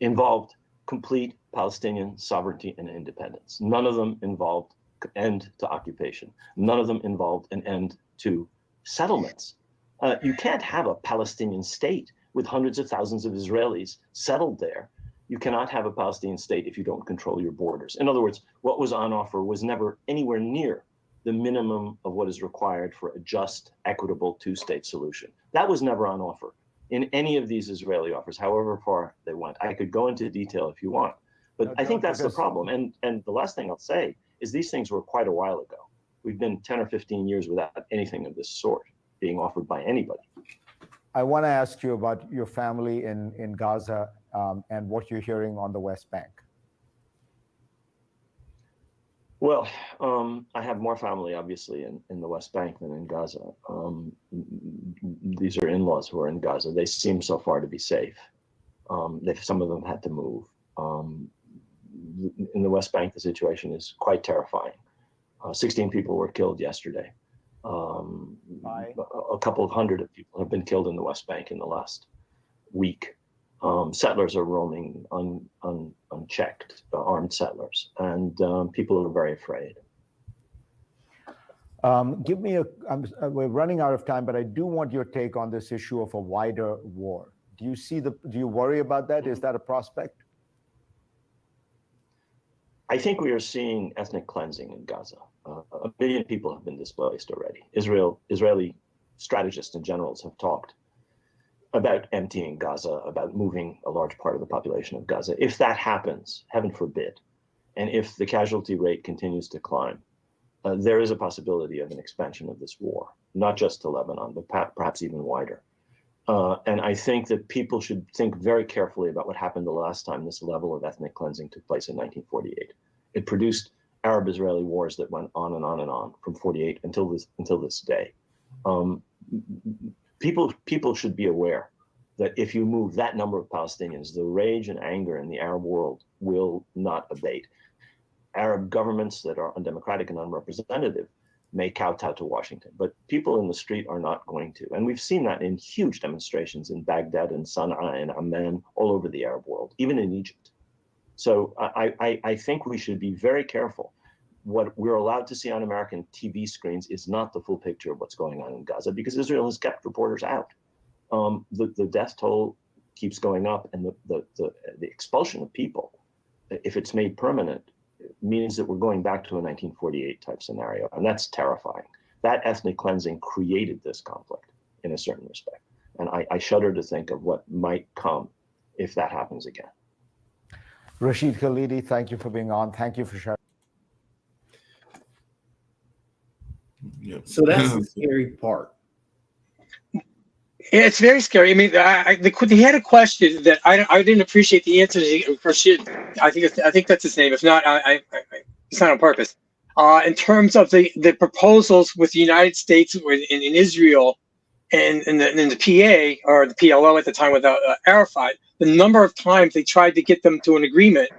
involved complete Palestinian sovereignty and independence. None of them involved end to occupation. None of them involved an end to settlements. You can't have a Palestinian state with hundreds of thousands of Israelis settled there. You cannot have a Palestinian state if you don't control your borders. In other words, what was on offer was never anywhere near the minimum of what is required for a just, equitable two-state solution. That was never on offer in any of these Israeli offers, however far they went. I could go into detail if you want, but I think that's the problem. And the last thing I'll say is these things were quite a while ago. We've been 10 or 15 years without anything of this sort being offered by anybody. I want to ask you about your family in Gaza and what you're hearing on the West Bank. Well, I have more family, obviously, in the West Bank than in Gaza. These are in-laws who are in Gaza. They seem so far to be safe. Some of them had to move. In the West Bank, the situation is quite terrifying. 16 people were killed yesterday. A couple of hundred of people have been killed in the West Bank in the last week. Settlers are roaming unchecked, armed settlers, and people are very afraid. We're running out of time, but I do want your take on this issue of a wider war. Do you worry about that? Is that a prospect? I think we are seeing ethnic cleansing in Gaza. 1 billion people have been displaced already. Israeli strategists and generals have talked about emptying Gaza, about moving a large part of the population of Gaza. If that happens, heaven forbid, and if the casualty rate continues to climb, there is a possibility of an expansion of this war, not just to Lebanon, but perhaps even wider. And I think that people should think very carefully about what happened the last time this level of ethnic cleansing took place in 1948. It produced Arab-Israeli wars that went on and on and on from 48 until this day. People should be aware that if you move that number of Palestinians, the rage and anger in the Arab world will not abate. Arab governments that are undemocratic and unrepresentative may kowtow to Washington, but people in the street are not going to. And we've seen that in huge demonstrations in Baghdad and Sana'a and Amman, all over the Arab world, even in Egypt. So I think we should be very careful. What we're allowed to see on American TV screens is not the full picture of what's going on in Gaza, because Israel has kept reporters out. The death toll keeps going up, and the expulsion of people, if it's made permanent, means that we're going back to a 1948 type scenario, and that's terrifying. That ethnic cleansing created this conflict in a certain respect, and I shudder to think of what might come if that happens again. Rashid Khalidi, thank you for being on. Thank you for sharing. Yep. So that's the scary part. Yeah, it's very scary. I mean, he had a question that I didn't appreciate the answer to. Rashid, I think that's his name. If not, it's not on purpose. In terms of the proposals with the United States in Israel and in the PA or the PLO at the time with Arafat, the number of times they tried to get them to an agreement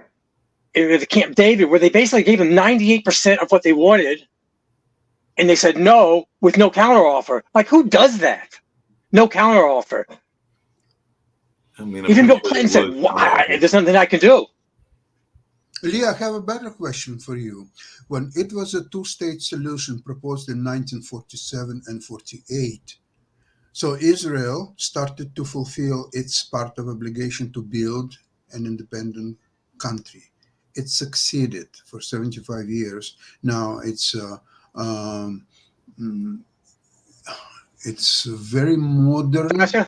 with the Camp David, where they basically gave them 98% of what they wanted, and they said no with no counteroffer. Like, who does that? No counteroffer. I mean, even Bill Clinton said, "Why? There's nothing I can do." Lee, I have a better question for you. When it was a two-state solution proposed in 1947 and 48, so Israel started to fulfill its part of obligation to build an independent country. It succeeded for 75 years. Now it's a very modern,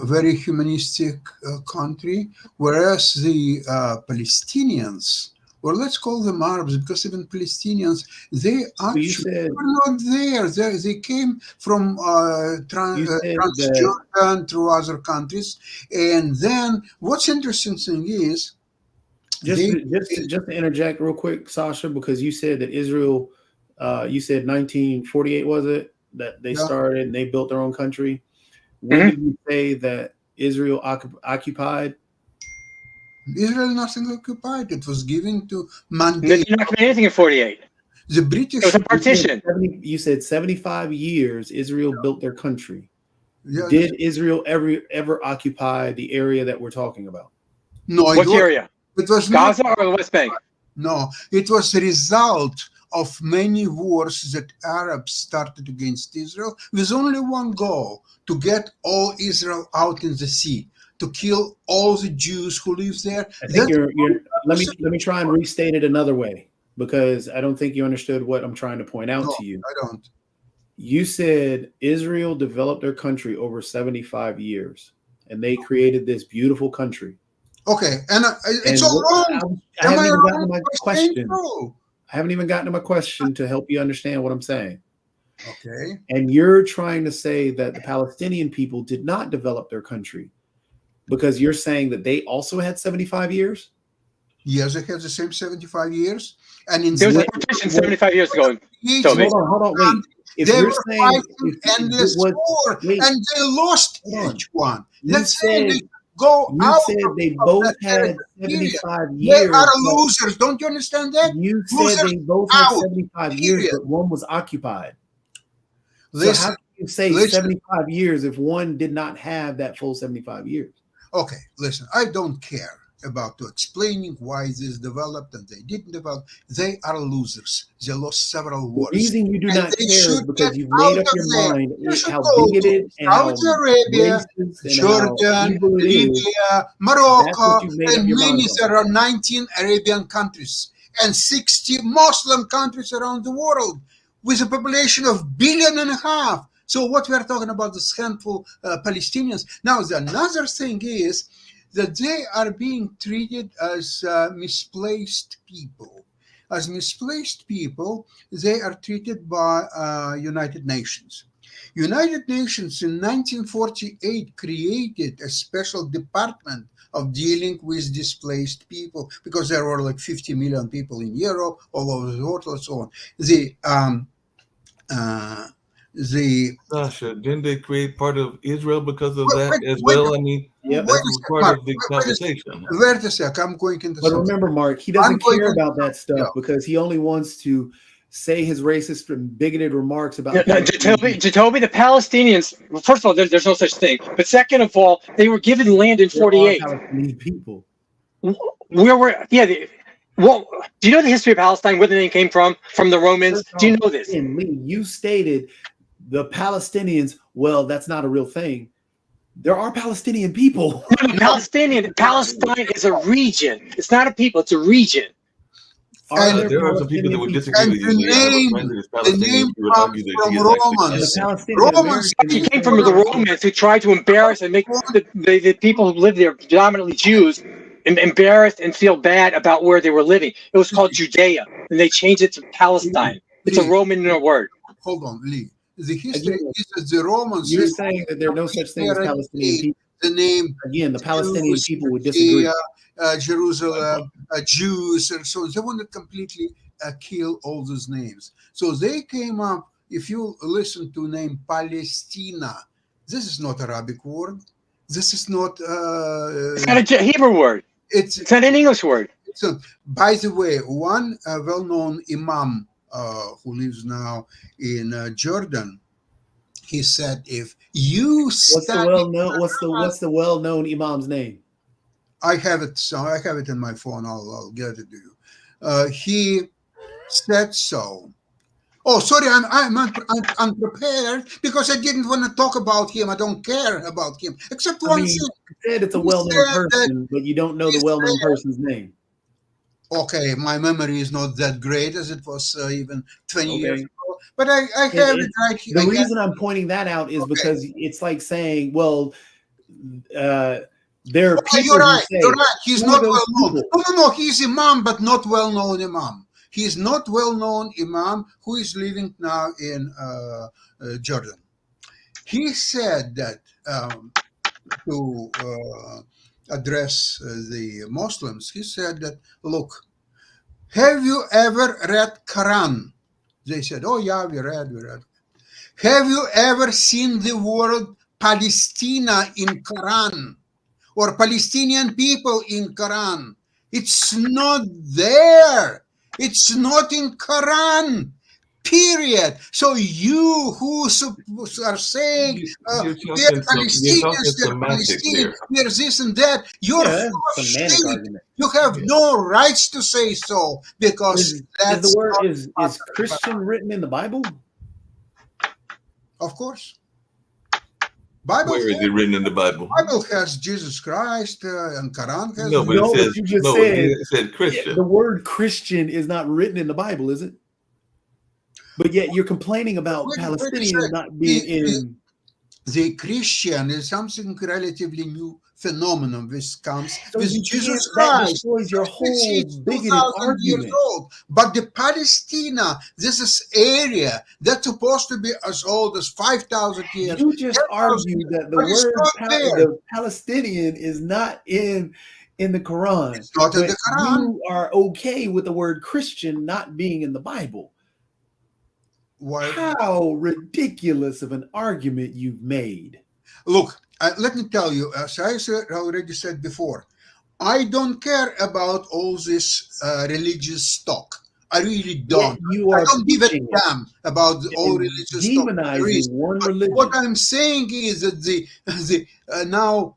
very humanistic country, whereas the Palestinians or let's call them Arabs, because even Palestinians, they actually were not there. They came from Transjordan through other countries. And then what's interesting thing is, just to interject real quick, Sasha, because you said that Israel, you said 1948, was it, that they started and they built their own country? When did you say that Israel occupied? Israel nothing occupied. It was given to mandate. They didn't occupy anything in 48. The British. It was a partition. You said 75 years Israel built their country. Yeah, did Israel ever occupy the area that we're talking about? No. What area? It was Gaza or the West Bank? No, it was a result of many wars that Arabs started against Israel with only one goal: to get all Israel out in the sea, to kill all the Jews who live there. I think let me try and restate it another way, because I don't think you understood what I'm trying to point out to you. I don't. You said Israel developed their country over 75 years, and they created this beautiful country. Okay, and it's all wrong. I haven't even gotten to my question. I haven't even gotten to my question to help you understand what I'm saying. Okay. And you're trying to say that the Palestinian people did not develop their country because you're saying that they also had 75 years? Yes, they had the same 75 years. And in there was a partition 75 years ago. Hold on, wait. If they you're were saying fighting endless war, and they lost each one. Let's say they go you out. Said they both had 75 years. They are losers. Don't you understand that? You said they both had 75 years, but one was occupied. So how can you say 75 years if one did not have that full 75 years? Okay, listen, I don't care about explaining why this developed and they didn't develop. They are losers. They lost several wars. The reason you do not care is because you've made up your mind how bigoted and how Arabia, Jordan, Libya, Morocco, and many. There are 19 Arabian countries and 60 Muslim countries around the world with a population of 1.5 billion. So what we are talking about is handful Palestinians. Now, the another thing is that they are being treated as misplaced people. As misplaced people, they are treated by United Nations. United Nations in 1948 created a special department of dealing with displaced people because there were like 50 million people in Europe, all over the world, and so on. Sasha, didn't they create part of Israel because of that as well? I mean, that's part of the conversation. Wait a sec, I'm going into. But remember, Mark, he doesn't care about that stuff because he only wants to say his racist and bigoted remarks about. Jacoby, the Palestinians. Well, first of all, there's no such thing. But second of all, they were given land in 48. Palestinian people. Where were Well, do you know the history of Palestine? Where the name came from? From the Romans? Do you know this? Lee, you stated the Palestinians. Well, that's not a real thing. There are Palestinian people. Palestine is a region. It's not a people. It's a region. There are some people that would disagree with you. The name comes from Romans. Romans. He came from the Romans who tried to embarrass and make the people who live there, predominantly Jews, embarrassed and feel bad about where they were living. It was called Judea, and they changed it to Palestine. It's a Roman word. Hold on, Lee. The history is that the Romans. You're saying that there are no such thing as Palestinian people. The name again, the Palestinian people would disagree. Jerusalem, Jews, and so they want to completely kill all those names. So they came up. If you listen to the name Palestina, this is not Arabic word. This is not. It's not a Hebrew word. It's not an English word. So, by the way, one well-known imam who lives now in Jordan, he said, "If you what's the well-known imam's name?" I have it. So I have it in my phone. I'll get it to you. He said so. Oh, sorry, I'm unprepared because I didn't want to talk about him. I don't care about him, except one thing. You said it's a well-known person, but you don't know the well-known person's name. Okay, my memory is not that great as it was even 20 years ago. But I have it right here. The reason I'm pointing that out is because it's like saying, well, There are people You're right. who say, You're right. He's who not are those well known. people? No. He's imam, but not well known imam. He is not well known imam who is living now in Jordan. He said that to address the Muslims. He said that, look, have you ever read Quran? They said, oh yeah, we read. Have you ever seen the word Palestina in Quran or Palestinian people in Quran? It's not there. It's not in Quran. Period. So you who are saying they're Palestinians, they're this and that, you're semantic argument. You have no rights to say so because that's is the word is Christian written in the Bible? Of course. Bible. Where is it written in the Bible? Bible has Jesus Christ and Quran has. No, but you just said it said Christian. The word Christian is not written in the Bible, is it? But yet you're complaining about Palestinians not being in. The Christian is something relatively new phenomenon which comes with Jesus Christ. That destroys your whole bigoted argument. But the Palestina, this is area that's supposed to be as old as 5,000 years. You just argued that the word the Palestinian is not in the Quran. It's not in the Quran. You are okay with the word Christian not being in the Bible. Why? How ridiculous of an argument you've made. Look, let me tell you, as I already said before, I don't care about all this religious talk. I really don't. I don't give a damn about all religious demonizing talk. One religion. What I'm saying is that now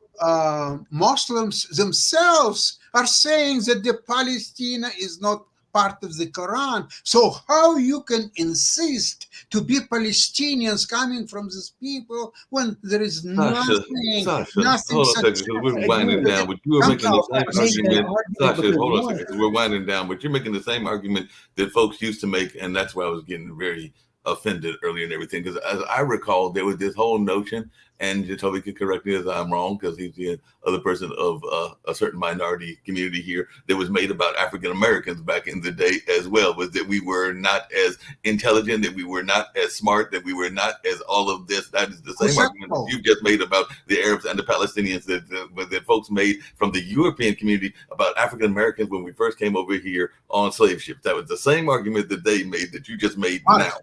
Muslims themselves are saying that the Palestine is not part of the Quran. So how you can insist to be Palestinians coming from these people when there is nothing. Hold on a second, because we're winding down, but you are making the same argument. Sasha, hold on a second, we're winding down, but you're making the same argument that folks used to make, and that's why I was getting very offended earlier and everything, because as I recall, there was this whole notion, and Jacoby could correct me as I'm wrong, because he's the other person of a certain minority community here, that was made about African Americans back in the day as well, was that we were not as intelligent, that we were not as smart, that we were not as all of this. That is the same argument that you just made about the Arabs and the Palestinians that folks made from the European community about African Americans when we first came over here on slave ships. That was the same argument that they made that you just made now.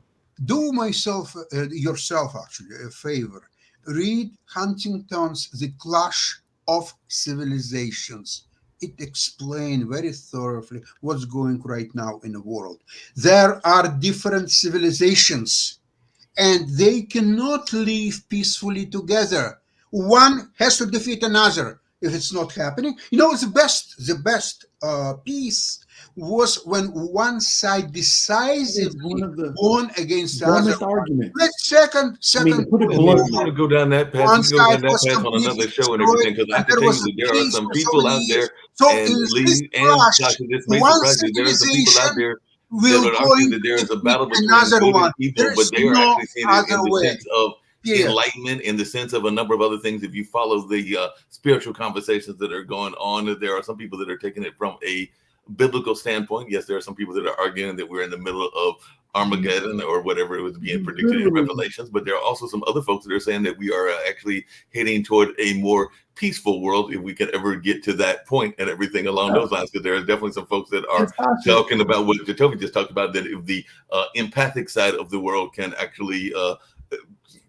Do yourself actually a favor. Read Huntington's The Clash of Civilizations. It explains very thoroughly what's going right now in the world. There are different civilizations, and they cannot live peacefully together. One has to defeat another. If it's not happening, the best peace was when one side decisively won against the other. Argument. Second. Put it bluntly. You want to go down that path? One you go down side that was path on another show and everything, because I have to tell you that there are some people out there, and Lee and Sasha, this may surprise you, there are some people out there that would argue that there is a battle between good people, but they are actually seeing it in the sense of enlightenment, in the sense of a number of other things. If you follow the spiritual conversations that are going on, there are some people that are taking it from a biblical standpoint. Yes, there are some people that are arguing that we're in the middle of Armageddon or whatever it was being predicted in Revelations, but there are also some other folks that are saying that we are actually heading toward a more peaceful world, if we can ever get to that point and everything along those lines, because there are definitely some folks that are talking about what Jacoby just talked about, that if the empathic side of the world can actually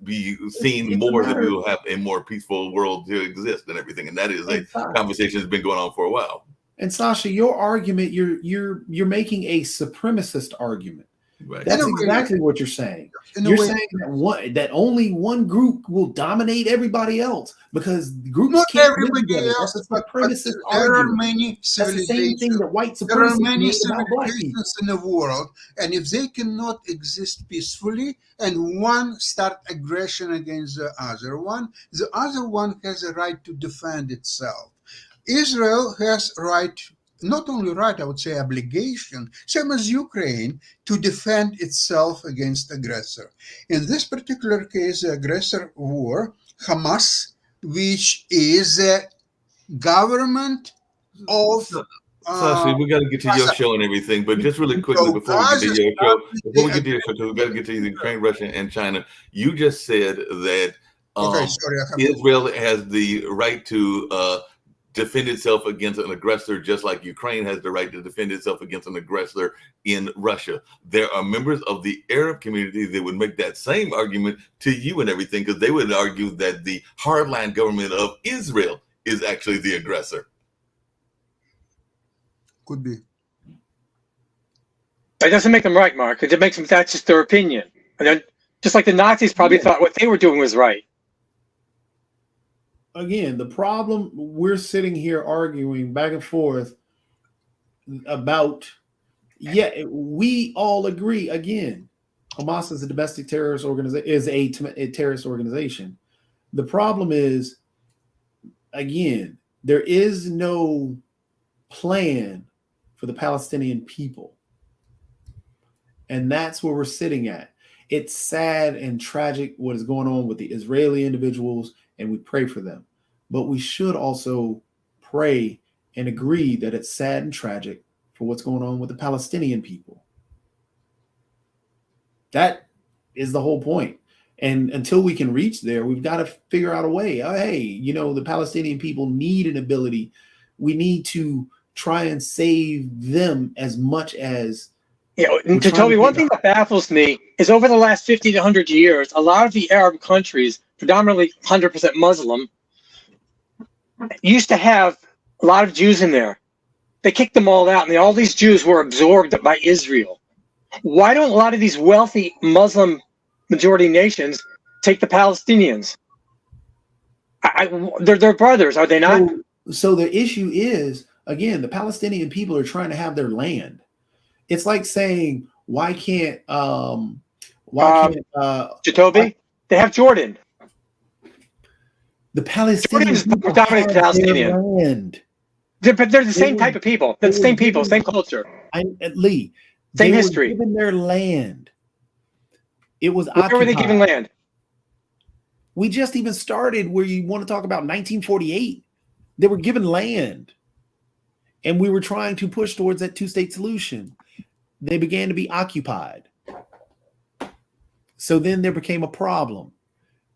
be seen more, that we will have a more peaceful world to exist and everything. And that is a conversation that's been going on for a while. And Sasha, your argument, you're making a supremacist argument. Right. That's exactly what you're saying. You're saying that only one group will dominate everybody else, because groups not can't everybody else. That's a supremacist there argument. are many civilizations. That's the same thing that white supremacists there are many civilizations in the world, and if they cannot exist peacefully, and one start aggression against the other one has a right to defend itself. Israel has not only right, I would say obligation, same as Ukraine, to defend itself against aggressor. In this particular case, the aggressor war, Hamas, which is government of Sashi, we got to get to your show and everything, but just really quickly before we get to your show, because we got to get to Ukraine, Russia, and China. You just said that Israel has the right to defend itself against an aggressor, just like Ukraine has the right to defend itself against an aggressor in Russia. There are members of the Arab community that would make that same argument to you and everything, because they would argue that the hardline government of Israel is actually the aggressor. Could be. That doesn't make them right, Mark. It makes them, that's just their opinion. And then, just like the Nazis probably thought what they were doing was right. Again, the problem, we're sitting here arguing back and forth about, we all agree, again, Hamas is a domestic terrorist organization, is a terrorist organization. The problem is, again, there is no plan for the Palestinian people. And that's where we're sitting at. It's sad and tragic what is going on with the Israeli individuals, and we pray for them. But we should also pray and agree that it's sad and tragic for what's going on with the Palestinian people. That is the whole point. And until we can reach there, we've got to figure out a way. Hey, the Palestinian people need an ability. We need to try and save them as much as. To tell me one thing that baffles me is over the last 50 to 100 years, a lot of the Arab countries, predominantly 100% Muslim, used to have a lot of Jews in there. They kicked them all out, and all these Jews were absorbed by Israel. Why don't a lot of these wealthy Muslim majority nations take the Palestinians? They're brothers, are they not? So the issue is, again, the Palestinian people are trying to have their land. It's like saying, why can't Jacoby? They have Jordan. The Palestinians predominantly Palestinian. Land. They're the same type of people. They're the same people, same culture. Lee, same history. Were given their land. It was occupied. Where were they given land? We just even started where you want to talk about 1948. They were given land. And we were trying to push towards that two-state solution. They began to be occupied. So then there became a problem.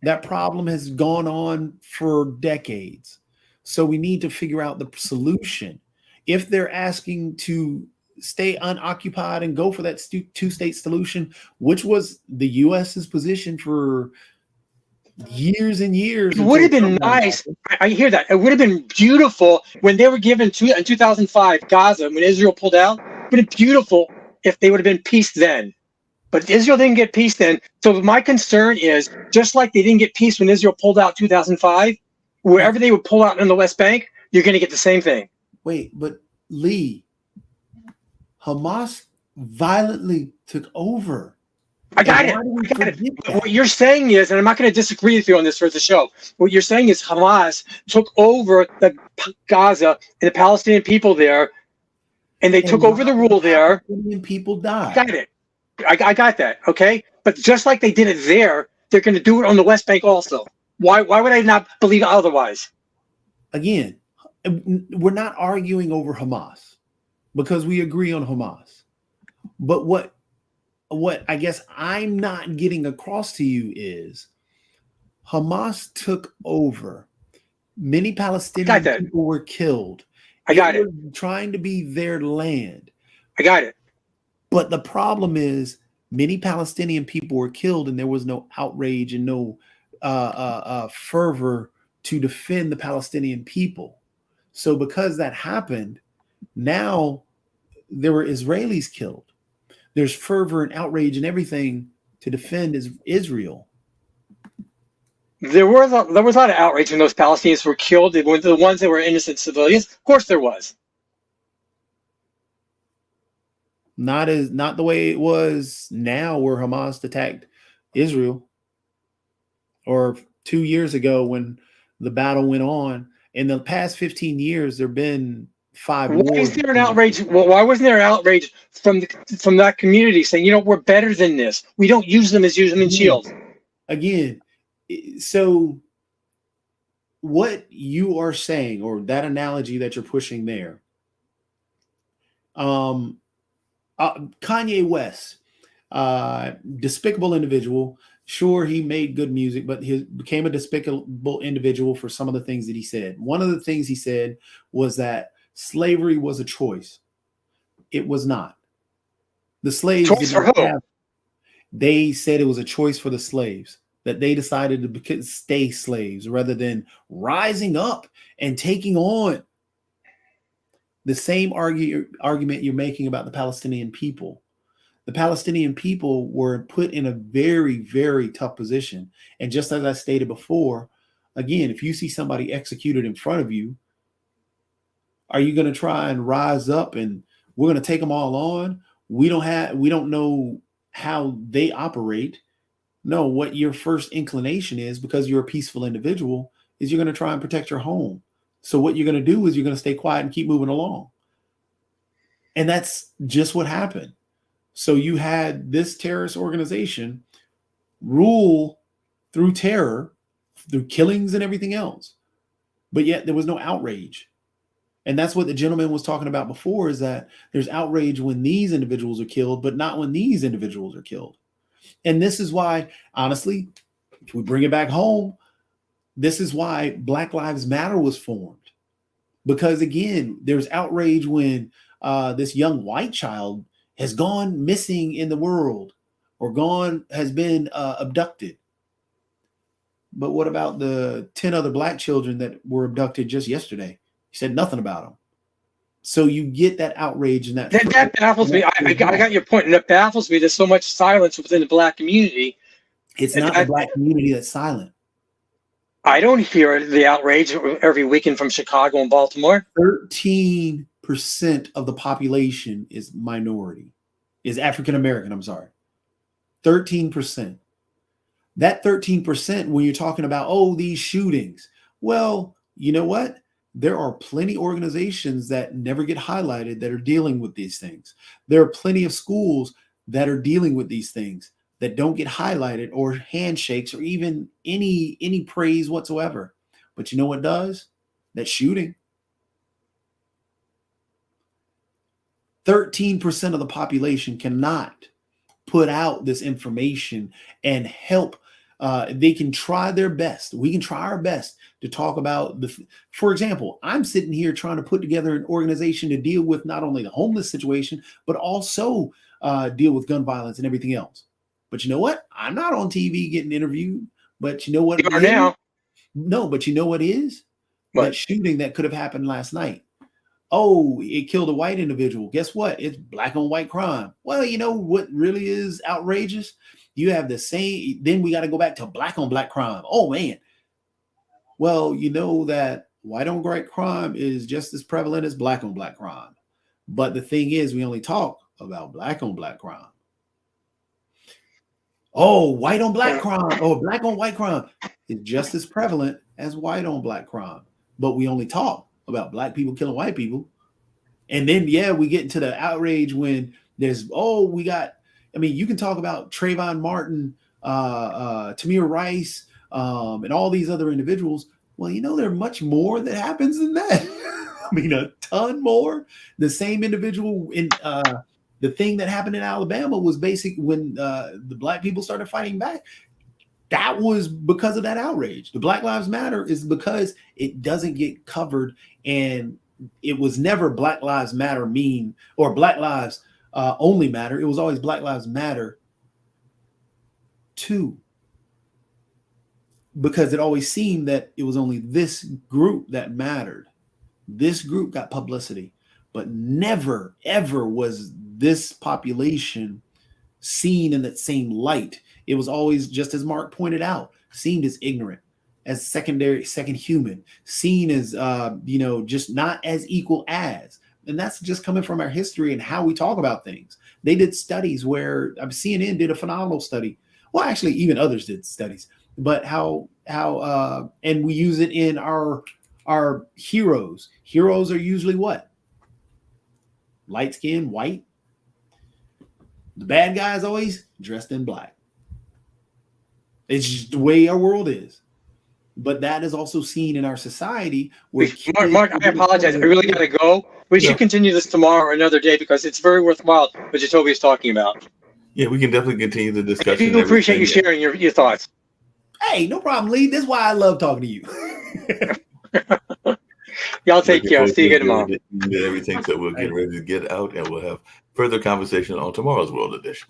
That problem has gone on for decades. So we need to figure out the solution. If they're asking to stay unoccupied and go for that two-state solution, which was the U.S.'s position for years and years. It would have been nice. I hear that. It would have been beautiful when they were given in 2005, Gaza, when Israel pulled out. It would have been beautiful if they would have been peace then. But Israel didn't get peace then. So my concern is, just like they didn't get peace when Israel pulled out 2005, wherever they would pull out in the West Bank, you're going to get the same thing. Wait, but Lee, Hamas violently took over. I got it. What you're saying is, and I'm not going to disagree with you on this for the show, what you're saying is Hamas took over the Gaza and the Palestinian people there, and they took over the rule there. Palestinian people died. I got it. I got that, okay? But just like they did it there, they're going to do it on the West Bank also. Why would I not believe otherwise? Again, we're not arguing over Hamas because we agree on Hamas. But what I guess I'm not getting across to you is Hamas took over. Many Palestinian people were killed. I got it. Trying to be their land. I got it. But the problem is many Palestinian people were killed and there was no outrage and no fervor to defend the Palestinian people. So because that happened, now there were Israelis killed. There's fervor and outrage and everything to defend Israel. There was a lot of outrage when those Palestinians were killed. They were the ones that were innocent civilians. Of course there was. Not the way it was now where Hamas attacked Israel, or 2 years ago when the battle went on. In the past 15 years, there have been 5 wars. Why is there an outrage? Well, why wasn't there outrage from that community saying, we're better than this? We don't use them as human shields. Again, so what you are saying, or that analogy that you're pushing there, Kanye West, despicable individual. Sure, he made good music, but he became a despicable individual for some of the things that he said. One of the things he said was that slavery was a choice. It was not. The slaves choice for who? They said it was a choice for the slaves, that they decided to stay slaves rather than rising up and taking on the same argument you're making about the Palestinian people. The Palestinian people were put in a very, very tough position. And just as I stated before, again, if you see somebody executed in front of you, are you going to try and rise up and we're going to take them all on? We don't know how they operate. No, what your first inclination is, because you're a peaceful individual, is you're going to try and protect your home. So what you're going to do is you're going to stay quiet and keep moving along. And that's just what happened. So you had this terrorist organization rule through terror, through killings and everything else. But yet there was no outrage. And that's what the gentleman was talking about before, is that there's outrage when these individuals are killed, but not when these individuals are killed. And this is why, honestly, if we bring it back home, this is why Black Lives Matter was formed. Because again, there's outrage when this young white child has gone missing in the world, or has been abducted. But what about the 10 other Black children that were abducted just yesterday? He said nothing about them. So you get that outrage and that baffles me. I got your point, and it baffles me. There's so much silence within the Black community. It's not the Black community that's silent. I don't hear the outrage every weekend from Chicago and Baltimore. 13% of the population is African American. I'm sorry. 13%. That 13%, when you're talking about, these shootings, well, you know what? There are plenty of organizations that never get highlighted that are dealing with these things. There are plenty of schools that are dealing with these things that don't get highlighted, or handshakes, or even any praise whatsoever. But you know what does? That shooting. 13% of the population cannot put out this information and help. They can try their best. We can try our best to talk about for example, I'm sitting here trying to put together an organization to deal with not only the homeless situation, but also deal with gun violence and everything else. But you know what? I'm not on TV getting interviewed. But you know what? You are now. No, but you know what is? What? That shooting that could have happened last night. Oh, it killed a white individual. Guess what? It's black on white crime. Well, you know what really is outrageous? You have the same, then we got to go back to black on black crime. Oh, man. Well, you know that white on white crime is just as prevalent as black on black crime. But the thing is, we only talk about black on black crime. Oh, white on black crime, or black on white crime is just as prevalent as white on black crime. But we only talk about black people killing white people. And then, we get into the outrage when there's, you can talk about Trayvon Martin, Tamir Rice, and all these other individuals. Well, there's much more that happens than that. A ton more. The same individual in the thing that happened in Alabama was basic when the black people started fighting back. That was because of that outrage. The Black Lives Matter is because it doesn't get covered, and it was never Black Lives Matter or Black Lives only matter. It was always Black Lives Matter too, because it always seemed that it was only this group that mattered. This group got publicity, but never, ever was this population seen in that same light. It was always, just as Mark pointed out, seen as ignorant, as second human, seen as, just not as equal as. And that's just coming from our history and how we talk about things. They did studies where CNN did a phenomenal study. Well, actually, even others did studies, but how and we use it in our heroes. Heroes are usually what? Light skin, white. The bad guy is always dressed in black. It's just the way our world is. But that is also seen in our society. Where Mark, I apologize. I really got to go. We should continue this tomorrow or another day because it's very worthwhile what Jacoby is talking about. Yeah, we can definitely continue the discussion. I do appreciate you sharing your thoughts. Hey, no problem, Lee. This is why I love talking to you. Y'all take care. See you again tomorrow. Everything, so we'll get ready to get out, and we'll have further conversation on tomorrow's World Edition.